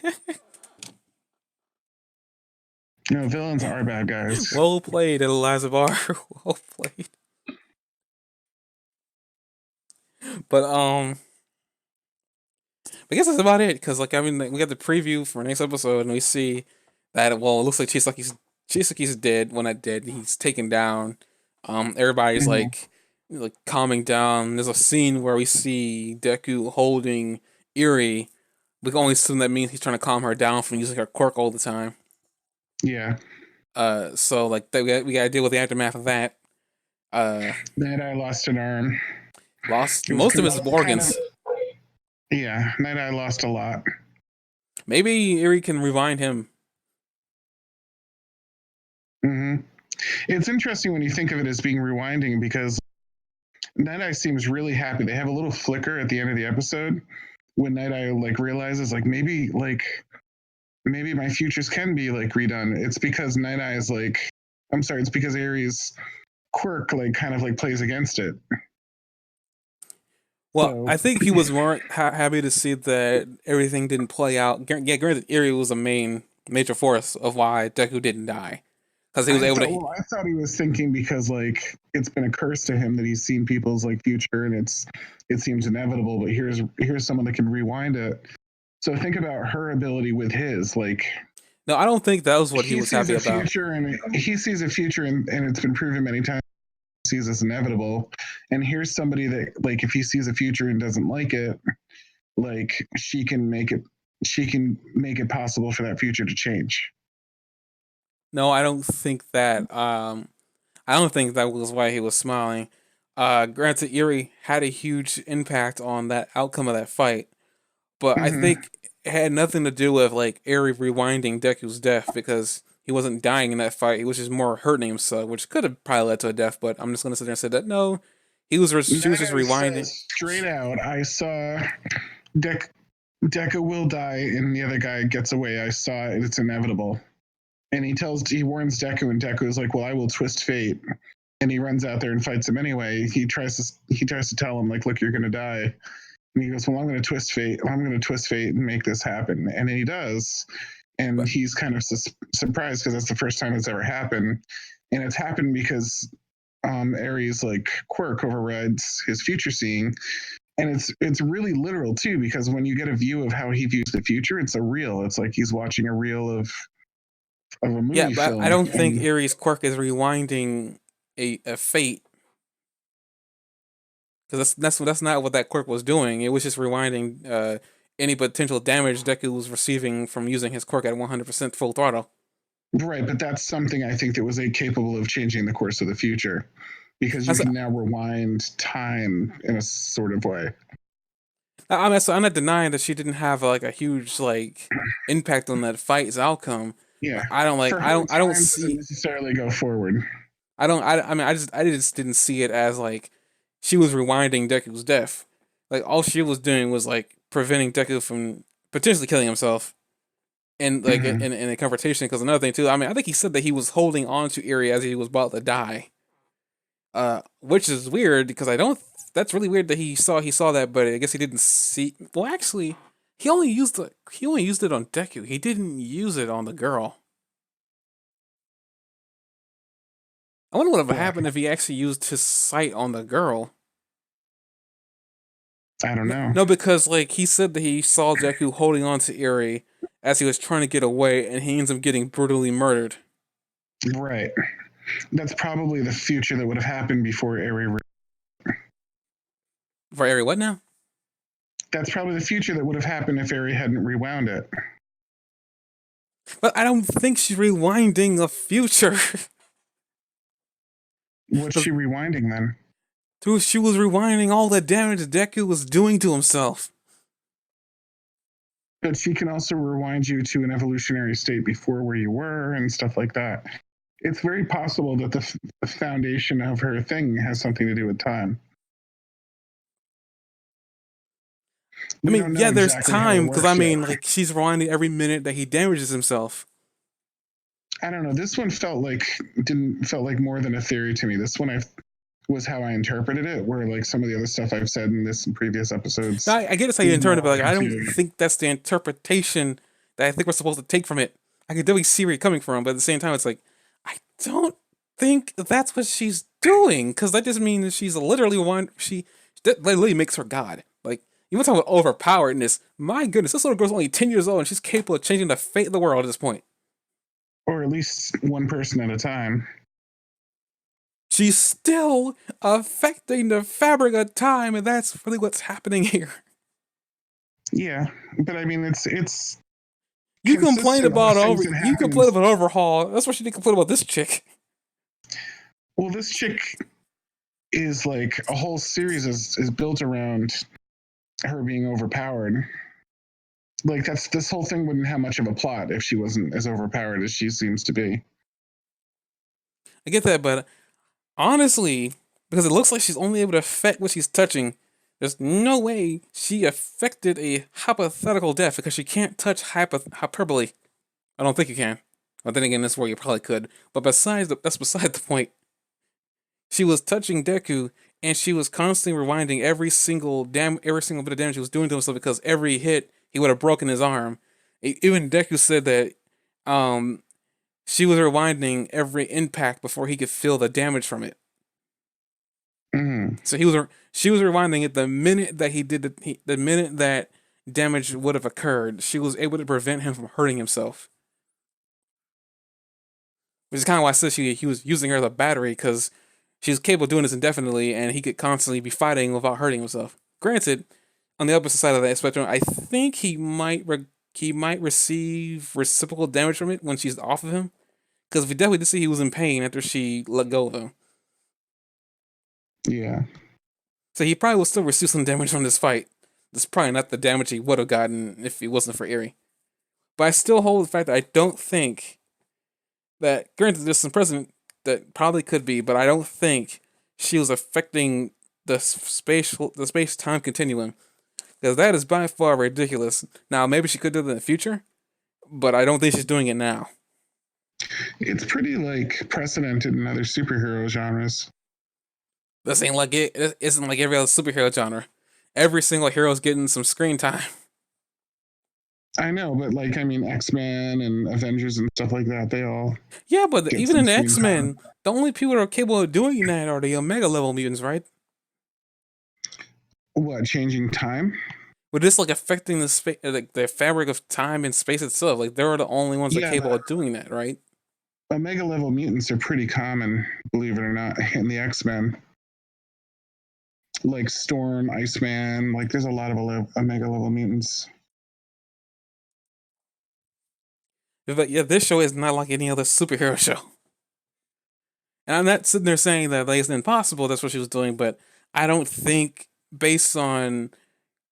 No, villains are bad guys. Well played, Eliza Barr. Well played. But I guess that's about it. Because like I mean, like, we got the preview for next episode, and we see that well, it looks like Chisaki's dead. Well, not dead. He's taken down. Everybody's Mhm. like calming down. There's a scene where we see Deku holding Eri. We can only assume that means he's trying to calm her down from using her quirk all the time. Yeah. So like we got to deal with the aftermath of that. Night Eye lost an arm. Lost It was most of kind his organs. Yeah, Night Eye lost a lot. Maybe Eri can revive him. Hmm. It's interesting when you think of it as being rewinding because Night Eye seems really happy. They have a little flicker at the end of the episode when Night Eye like realizes maybe my futures can be like redone. It's because Night Eye is like, I'm sorry, it's because Aries quirk like kind of like plays against it. Well, So I think he was more happy to see that everything didn't play out. Yeah, granted, Eri was a major force of why Deku didn't die, because he was able to. I thought he was thinking because like it's been a curse to him that he's seen people's like future and it seems inevitable, but here's someone that can rewind it. So think about her ability with his like No, I don't think that was what he he was sees happy a about. future and he sees a future and it's been proven many times he sees as inevitable. And here's somebody that like if he sees a future and doesn't like it, like she can make it possible for that future to change. No, I don't think that. I don't think that was why he was smiling. Granted, Eri had a huge impact on that outcome of that fight, but I Mm-hmm. think it had nothing to do with like Eri rewinding Deku's death because he wasn't dying in that fight. He was just more hurting himself, which could have probably led to a death. But I'm just gonna sit there and say that no, she was Night just Eye rewinding. says straight out, I saw Dek Deca will die and the other guy gets away. I saw it, it's inevitable. And he warns Deku, and Deku is like, well, I will twist fate. And he runs out there and fights him anyway. He tries to tell him, like, look, you're gonna die. And he goes, well, I'm gonna twist fate. I'm gonna twist fate and make this happen. And he does. And But he's kind of surprised because that's the first time it's ever happened. And it's happened because Ares like quirk overrides his future seeing, and it's really literal too because when you get a view of how he views the future, it's a reel. It's like he's watching a reel of a yeah, movie but I film. don't think And Eri's quirk is rewinding a fate because that's not what that quirk was doing. It was just rewinding any potential damage Deku was receiving from using his quirk at 100% full throttle. right, but that's something I think that was capable of changing the course of the future because you That's, can now rewind time in a sort of way. I'm not denying that she didn't have like a huge like impact on that fight's outcome. Yeah, But I don't like for her, I don't time doesn't see necessarily go forward. I mean I just didn't see it as like she was rewinding Deku's death. Like all she was doing was like preventing Deku from potentially killing himself and like Mm-hmm. in a confrontation. Because another thing too, I mean I think he said that he was holding on to Eri as he was about to die. Which is weird because I don't. That's really weird that he saw that, but I guess he didn't see. Well, actually, he only used it on Deku. He didn't use it on the girl. I wonder what would have What? happened if he actually used his sight on the girl. I don't No, know. no, because like he said that he saw Deku holding on to Eri as he was trying to get away, and he ends up getting brutally murdered. Right. That's probably the future that would have happened before Eri. For Eri, what now? That's probably the future that would have happened if Eri hadn't rewound it. But I don't think she's rewinding a future. What's she rewinding then? She was rewinding all the damage Deku was doing to himself. But she can also rewind you to an evolutionary state before where you were and stuff like that. It's very possible that the foundation of her thing has something to do with time. I We mean, don't know yeah, there's exactly how it time because I works yet. mean, like she's rewinding every minute that he damages himself. I don't know. This one felt like more than a theory to me. This one was how I interpreted it, where like some of the other stuff I've said in this and previous episodes. Now, I get it's how you is interpret it, but more like, I don't into- think that's the interpretation that I think we're supposed to take from it. I can definitely see where you're coming from, but at the same time, it's like I don't think that's what she's doing because that just means that she's literally one. That literally makes her god. Like you want to talk about overpoweredness? My goodness, this little girl's only 10 years old and she's capable of changing the fate of the world at this point. or at least one person at a time. She's still affecting the fabric of time, and that's really what's happening here. Yeah, but I mean, it's You complain consistent about with things that you happen. complain about Overhaul. That's what you didn't complain about this chick. Well, this chick is like a whole series is built around her being overpowered. Like this whole thing wouldn't have much of a plot if she wasn't as overpowered as she seems to be. I get that, but honestly, because it looks like she's only able to affect what she's touching, there's no way she affected a hypothetical death because she can't touch hyperbole. I don't think you can. But then again, that's where you probably could. But that's beside the point. She was touching Deku, and she was constantly rewinding every single bit of damage he was doing to himself because every hit he would have broken his arm. Even Deku said that um, she was rewinding every impact before he could feel the damage from it. Mm. So she was rewinding it the minute that the minute that damage would have occurred. She was able to prevent him from hurting himself, which is kind of why I said he was using her as a battery because she was capable of doing this indefinitely, and he could constantly be fighting without hurting himself. Granted, on the opposite side of that spectrum, I think he might receive reciprocal damage from it when she's off of him, because we definitely did see he was in pain after she let go of him. Yeah. So he probably will still receive some damage from this fight. That's probably not the damage he would have gotten if it wasn't for Eri. But I still hold the fact that I don't think that, granted, there's some precedent that probably could be, but I don't think she was affecting the space time continuum because that is by far ridiculous. Now maybe she could do that in the future, but I don't think she's doing it now. It's pretty like precedented in other superhero genres. This ain't like it isn't like every other superhero genre. Every single hero is getting some screen time. I know, but like I mean, X-Men and Avengers and stuff like that, they all Yeah, but get even some in the screen X-Men, time. the only people that are capable of doing that are the Omega level mutants, right? What, changing time? But this like affecting the space, like the fabric of time and space itself. Like they're the only ones that are Yeah, capable of doing that, right? Omega level mutants are pretty common, believe it or not, in the X-Men. Like Storm, Iceman, like there's a lot of Omega level mutants. But yeah, this show is not like any other superhero show. And I'm not sitting there saying that like it's impossible. That's what she was doing, but I don't think based on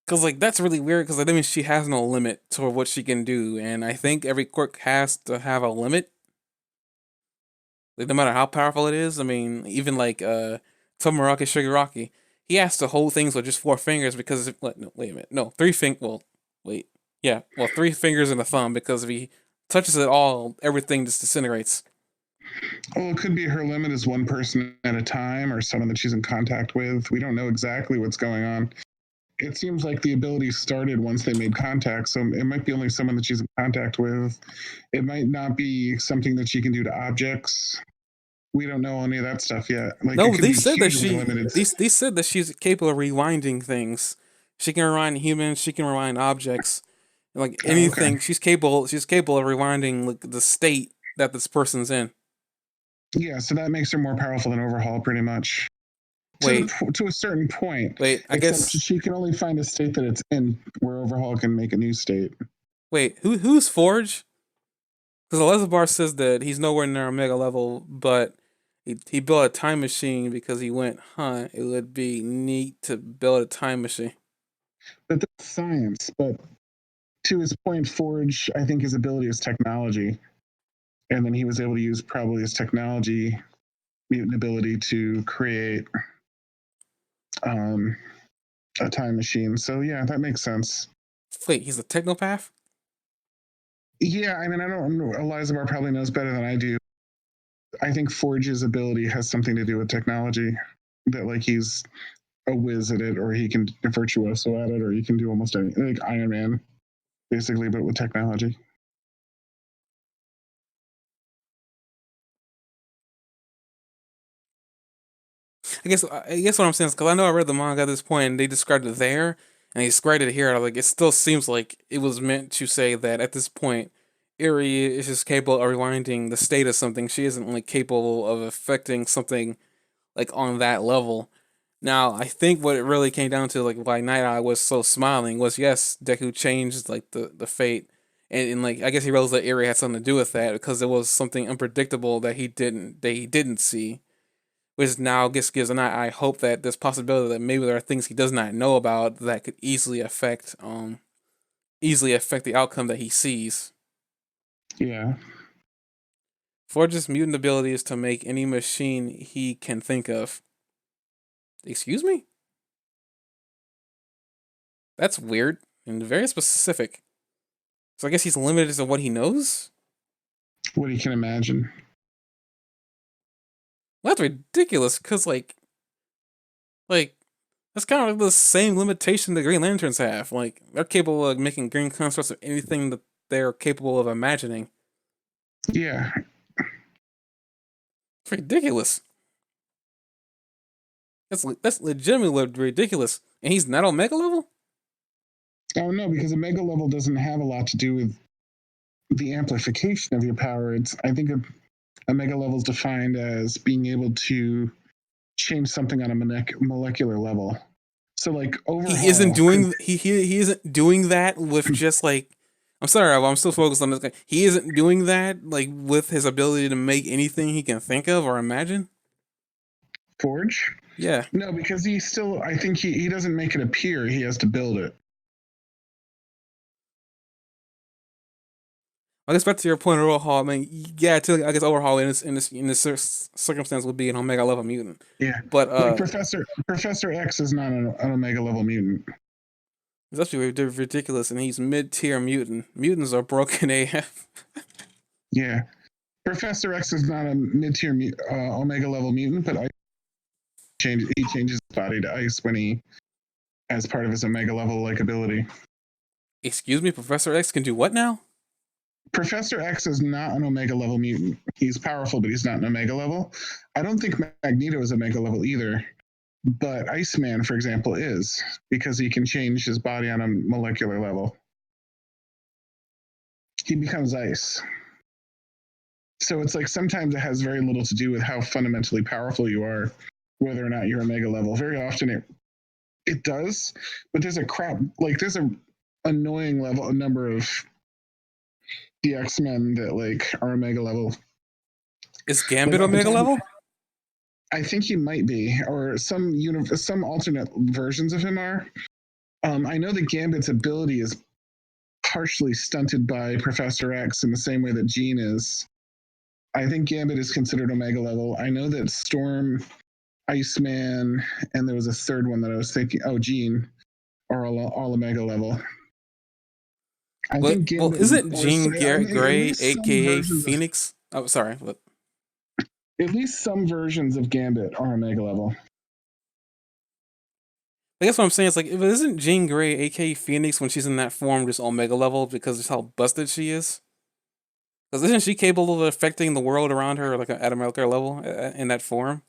because like that's really weird because that means she has no limit to what she can do, and I think every quirk has to have a limit. Like no matter how powerful it is, I mean, even like Tomoaki Shigaraki, he has to hold things with just 4 fingers because no, wait a minute, no, well, wait, yeah, well, 3 fingers and a thumb because if he touches it all, everything just disintegrates. Well, it could be her limit is one person at a time or someone that she's in contact with. We don't know exactly what's going on. It seems like the ability started once they made contact, so it might be only someone that she's in contact with. It might not be something that she can do to objects. We don't know any of that stuff yet. Like it No, could they be said that hugely limited. they said that she's capable of rewinding things. She can rewind humans. She can rewind objects. Like Oh, okay. anything, she's capable. She's capable of rewinding like the state that this person's in. Yeah, so that makes her more powerful than Overhaul, pretty much. Wait, To a certain point, wait. I except guess. she can only find a state that it's in, where Overhaul can make a new state. Wait, who's Forge? Because Elezabar says that he's nowhere near Omega level, but he built a time machine because he went, huh? It would be neat to build a time machine. But that's science. But to his point, Forge, I think his ability is technology, and then he was able to use probably his technology mutant ability to create um, a time machine. So yeah, that makes sense. Wait, he's a technopath? Yeah, I mean, I don't know. Elizabeth probably knows better than I do. I think Forge's ability has something to do with technology. That like he's a whiz at it, or he can virtuoso at it, or he can do almost anything, like Iron Man, basically, but with technology. I guess what I'm saying is because I know I read the manga at this point and they described it there and they described it here. Like it still seems like it was meant to say that at this point, Eri is just capable of rewinding the state of something. She isn't like capable of affecting something like on that level. Now, I think what it really came down to, like why Night Eye was so smiling, was yes, Deku changed like the fate, and like I guess he realized that Eri had something to do with that because it was something unpredictable that he didn't see, which now just gives Night Eye hope that there's possibility that maybe there are things he does not know about that could easily affect the outcome that he sees. Yeah, Forge's mutant ability is to make any machine he can think of. Excuse me? That's weird and very specific. So I guess he's limited to what he knows? what he can imagine. Well, that's ridiculous, because, like, that's kind of like the same limitation the Green Lanterns have. Like, they're capable of making green constructs of anything that they're capable of imagining. Yeah. It's ridiculous. That's legitimately ridiculous. And he's not on Mega level? Oh no, because a mega level doesn't have a lot to do with the amplification of your power. It's I think a mega level is defined as being able to change something on a molecular level. So like He isn't Overhaul could doing he isn't doing that with just like I'm sorry, I'm still focused on this guy. He isn't doing that like with his ability to make anything he can think of or imagine. Forge. Yeah. No, because he still I think he doesn't make it appear, he has to build it. I guess back to your point of Overhaul. I mean, yeah, I guess Overhaul in this circumstance would be an Omega level mutant, Yeah. but Like Professor X is not an omega level mutant. it's actually ridiculous, and he's mid-tier mutant. Mutants are broken AF. Yeah. Professor X is not a mid-tier omega level mutant, but he changes his body to ice when he as part of his omega level like ability. Excuse me, Professor X can do what now? Professor X is not an omega level mutant. He's powerful, but he's not an omega level. I don't think Magneto is omega level either, but Iceman, for example, is because he can change his body on a molecular level. He becomes ice. So it's like sometimes it has very little to do with how fundamentally powerful you are, whether or not you're omega level. Very often it does, but there's there's a annoying level a number of the X-Men that like are omega level. Is Like Gambit off the Omega top of, level? I think he might be, or some alternate versions of him are. I know that Gambit's ability is partially stunted by Professor X in the same way that Jean is. I think Gambit is considered Omega level. I know that Storm, Iceman, and there was a third one that I was thinking. Oh, Jean are all Omega level. I Well, think well, Gambit, isn't or Jean at Grey, least some aka versions of, Phoenix? Oh, sorry. What? at least some versions of Gambit are Omega level. I guess what I'm saying is like, if it isn't Jean Grey, aka Phoenix, when she's in that form, just Omega level because of how busted she is. Because isn't she capable of affecting the world around her like at a molecular level in that form?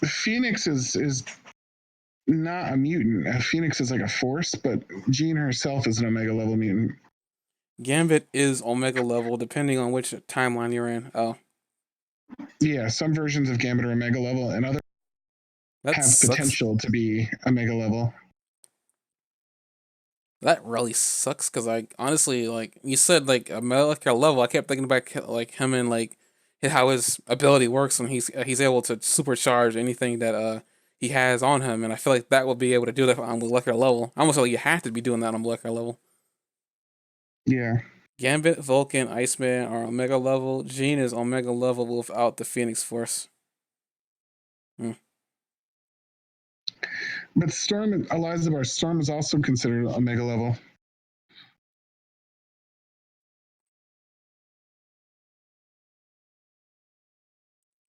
Phoenix is not a mutant. Phoenix is like a force, but Jean herself is an Omega level mutant. Gambit is Omega level depending on which timeline you're in. Oh, Yeah, some versions of Gambit are Omega level, and others that have sucks. potential to be Omega level. That really sucks because I honestly like you said like a molecular level. I kept thinking about like him and like how his ability works when he's able to supercharge anything that he has on him, and I feel like that will be able to do that on molecular level. Almost like you have to be doing that on molecular level. Yeah. Gambit, Vulcan, Iceman are Omega level. Jean is Omega level without the Phoenix Force. Hmm. But Storm, Elizabeth Storm is also considered Omega level.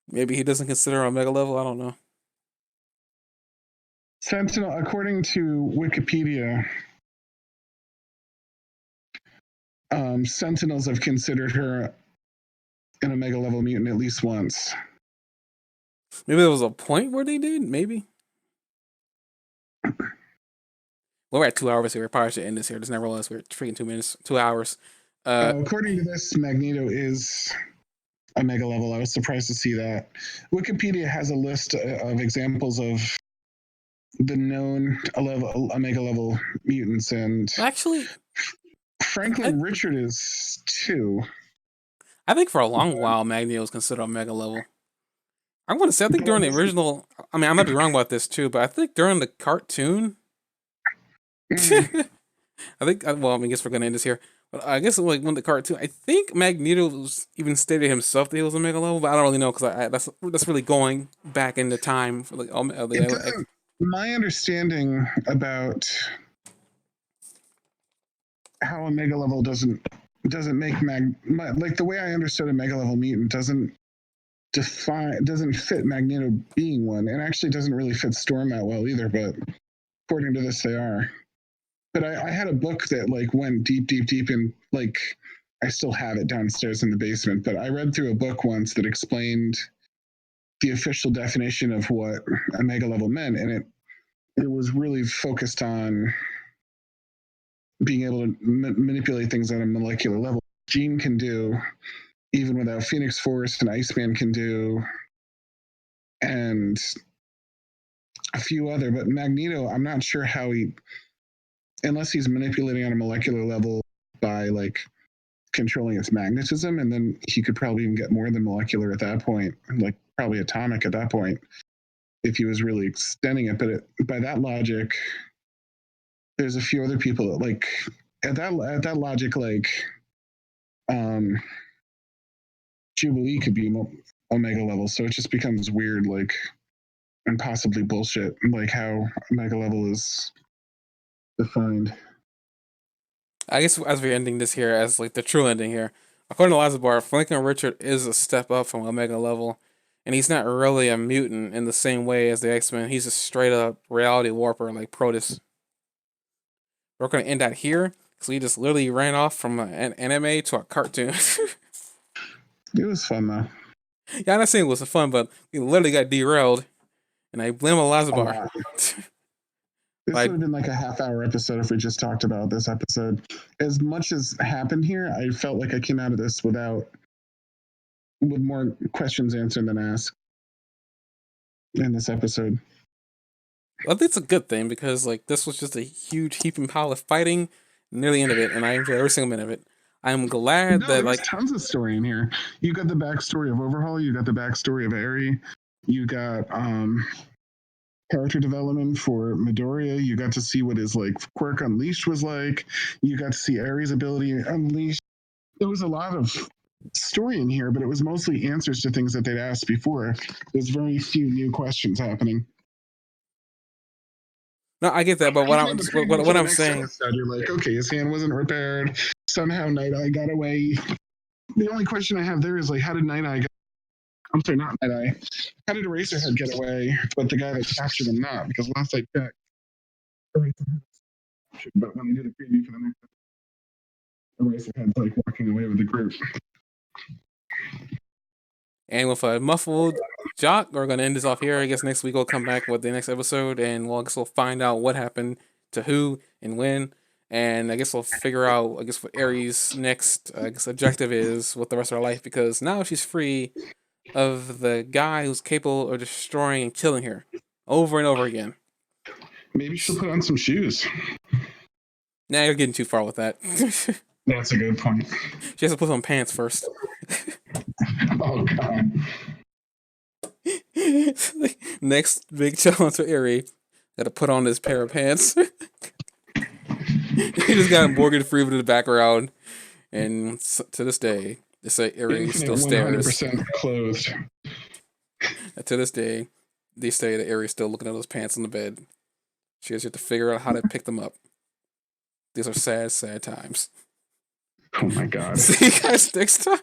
Maybe he doesn't consider Omega level. I don't know. Sentinel, according to Wikipedia, Sentinels have considered her an Omega level mutant at least once. Maybe there was a point where they did. Maybe. Well, we're at 2 hours here. We probably should end this here. Just never realized we're freaking 2 minutes, 2 hours. According to this, Magneto is Omega level. I was surprised to see that. Wikipedia has a list of examples of the known Omega level mutants, and Actually, I, Franklin Richard is too. I think for a long while Magneto was considered Omega level. I want to say I think But during the original. I mean, I might be wrong about this too, but I think during the cartoon. I think. Well, I mean, I guess we're gonna end this here. But I guess like when the cartoon, I think Magneto was even stated himself that he was Omega level, but I don't really know because that's really going back into time for like it the doesn't. My understanding about how Omega level doesn't make like the way I understood a Mega level mutant doesn't fit Magneto being one, and actually doesn't really fit Storm that well either. But according to this, they are. But I had a book that like went deep in like I still have it downstairs in the basement. But I read through a book once that explained the official definition of what a Mega level meant, and it was really focused on being able to manipulate things on a molecular level. Jean can do, even without Phoenix Force, and Iceman can do, and a few other. But Magneto, I'm not sure how unless he's manipulating on a molecular level by like controlling its magnetism, and then he could probably even get more than molecular at that point, like probably atomic at that point, if he was really extending it. But by that logic, there's a few other people that like at that logic, like um Jubilee could be Omega level, so it just becomes weird, like, and possibly bullshit, like how Omega level is defined. I guess as we're ending this here, as like the true ending here, according to Lazarbar, Franklin Richard is a step up from Omega level, and he's not really a mutant in the same way as the X Men. He's a straight up reality warper like Protus. We're gonna end that here because we just literally ran off from an anime to a cartoon. It was fun though. Yeah, I'm not saying it was fun, but we literally got derailed, and I blame A Lazarbar. lot. This would Like, have been like a half-hour episode if we just talked about this episode. As much as happened here, I felt like I came out of this with more questions answered than asked in this episode. I think it's a good thing because like this was just a huge heaping pile of fighting near the end of it, and I enjoyed every single minute of it. I'm glad No, that there was like tons of story in here. You got the backstory of Overhaul. You got the backstory of Aerie. You got character development for Midoriya. You got to see what his like quirk unleashed was like. You got to see Aries' ability unleashed. There was a lot of story in here, but it was mostly answers to things that they'd asked before. There's very few new questions happening. no, I get that, but Even in the preview for what the I'm next saying, episode, you're like, okay, his hand wasn't repaired. Somehow Night Eye got away. The only question I have there is like, how did Night Eye get? I'm sorry, not Night Eye. How did Eraserhead get away, but the guy that captured him not? Because last I checked, Eraserhead captured, but when they did a preview for the next Eraserhead's like walking away with the group. And with a muffled Jock, we're gonna end this off here. I guess next week we'll come back with the next episode, and we'll find out what happened to who and when. And I guess we'll figure out, I guess, what Aries' next, objective is with the rest of her life, because now she's free of the guy who's capable of destroying and killing her over and over again. Maybe she'll put on some shoes. Now you're getting too far with that. That's a good point. She has to put on pants first. Oh god. Next big challenge for Aries, gotta put on this pair of pants. He just got Morgan Freeman in the background, and to this day, they say Aries still stares. 100% clothed. To this day, they say that Aries still looking at those pants on the bed. She has yet to figure out how to pick them up. These are sad, sad times. Oh my god. See you guys next time.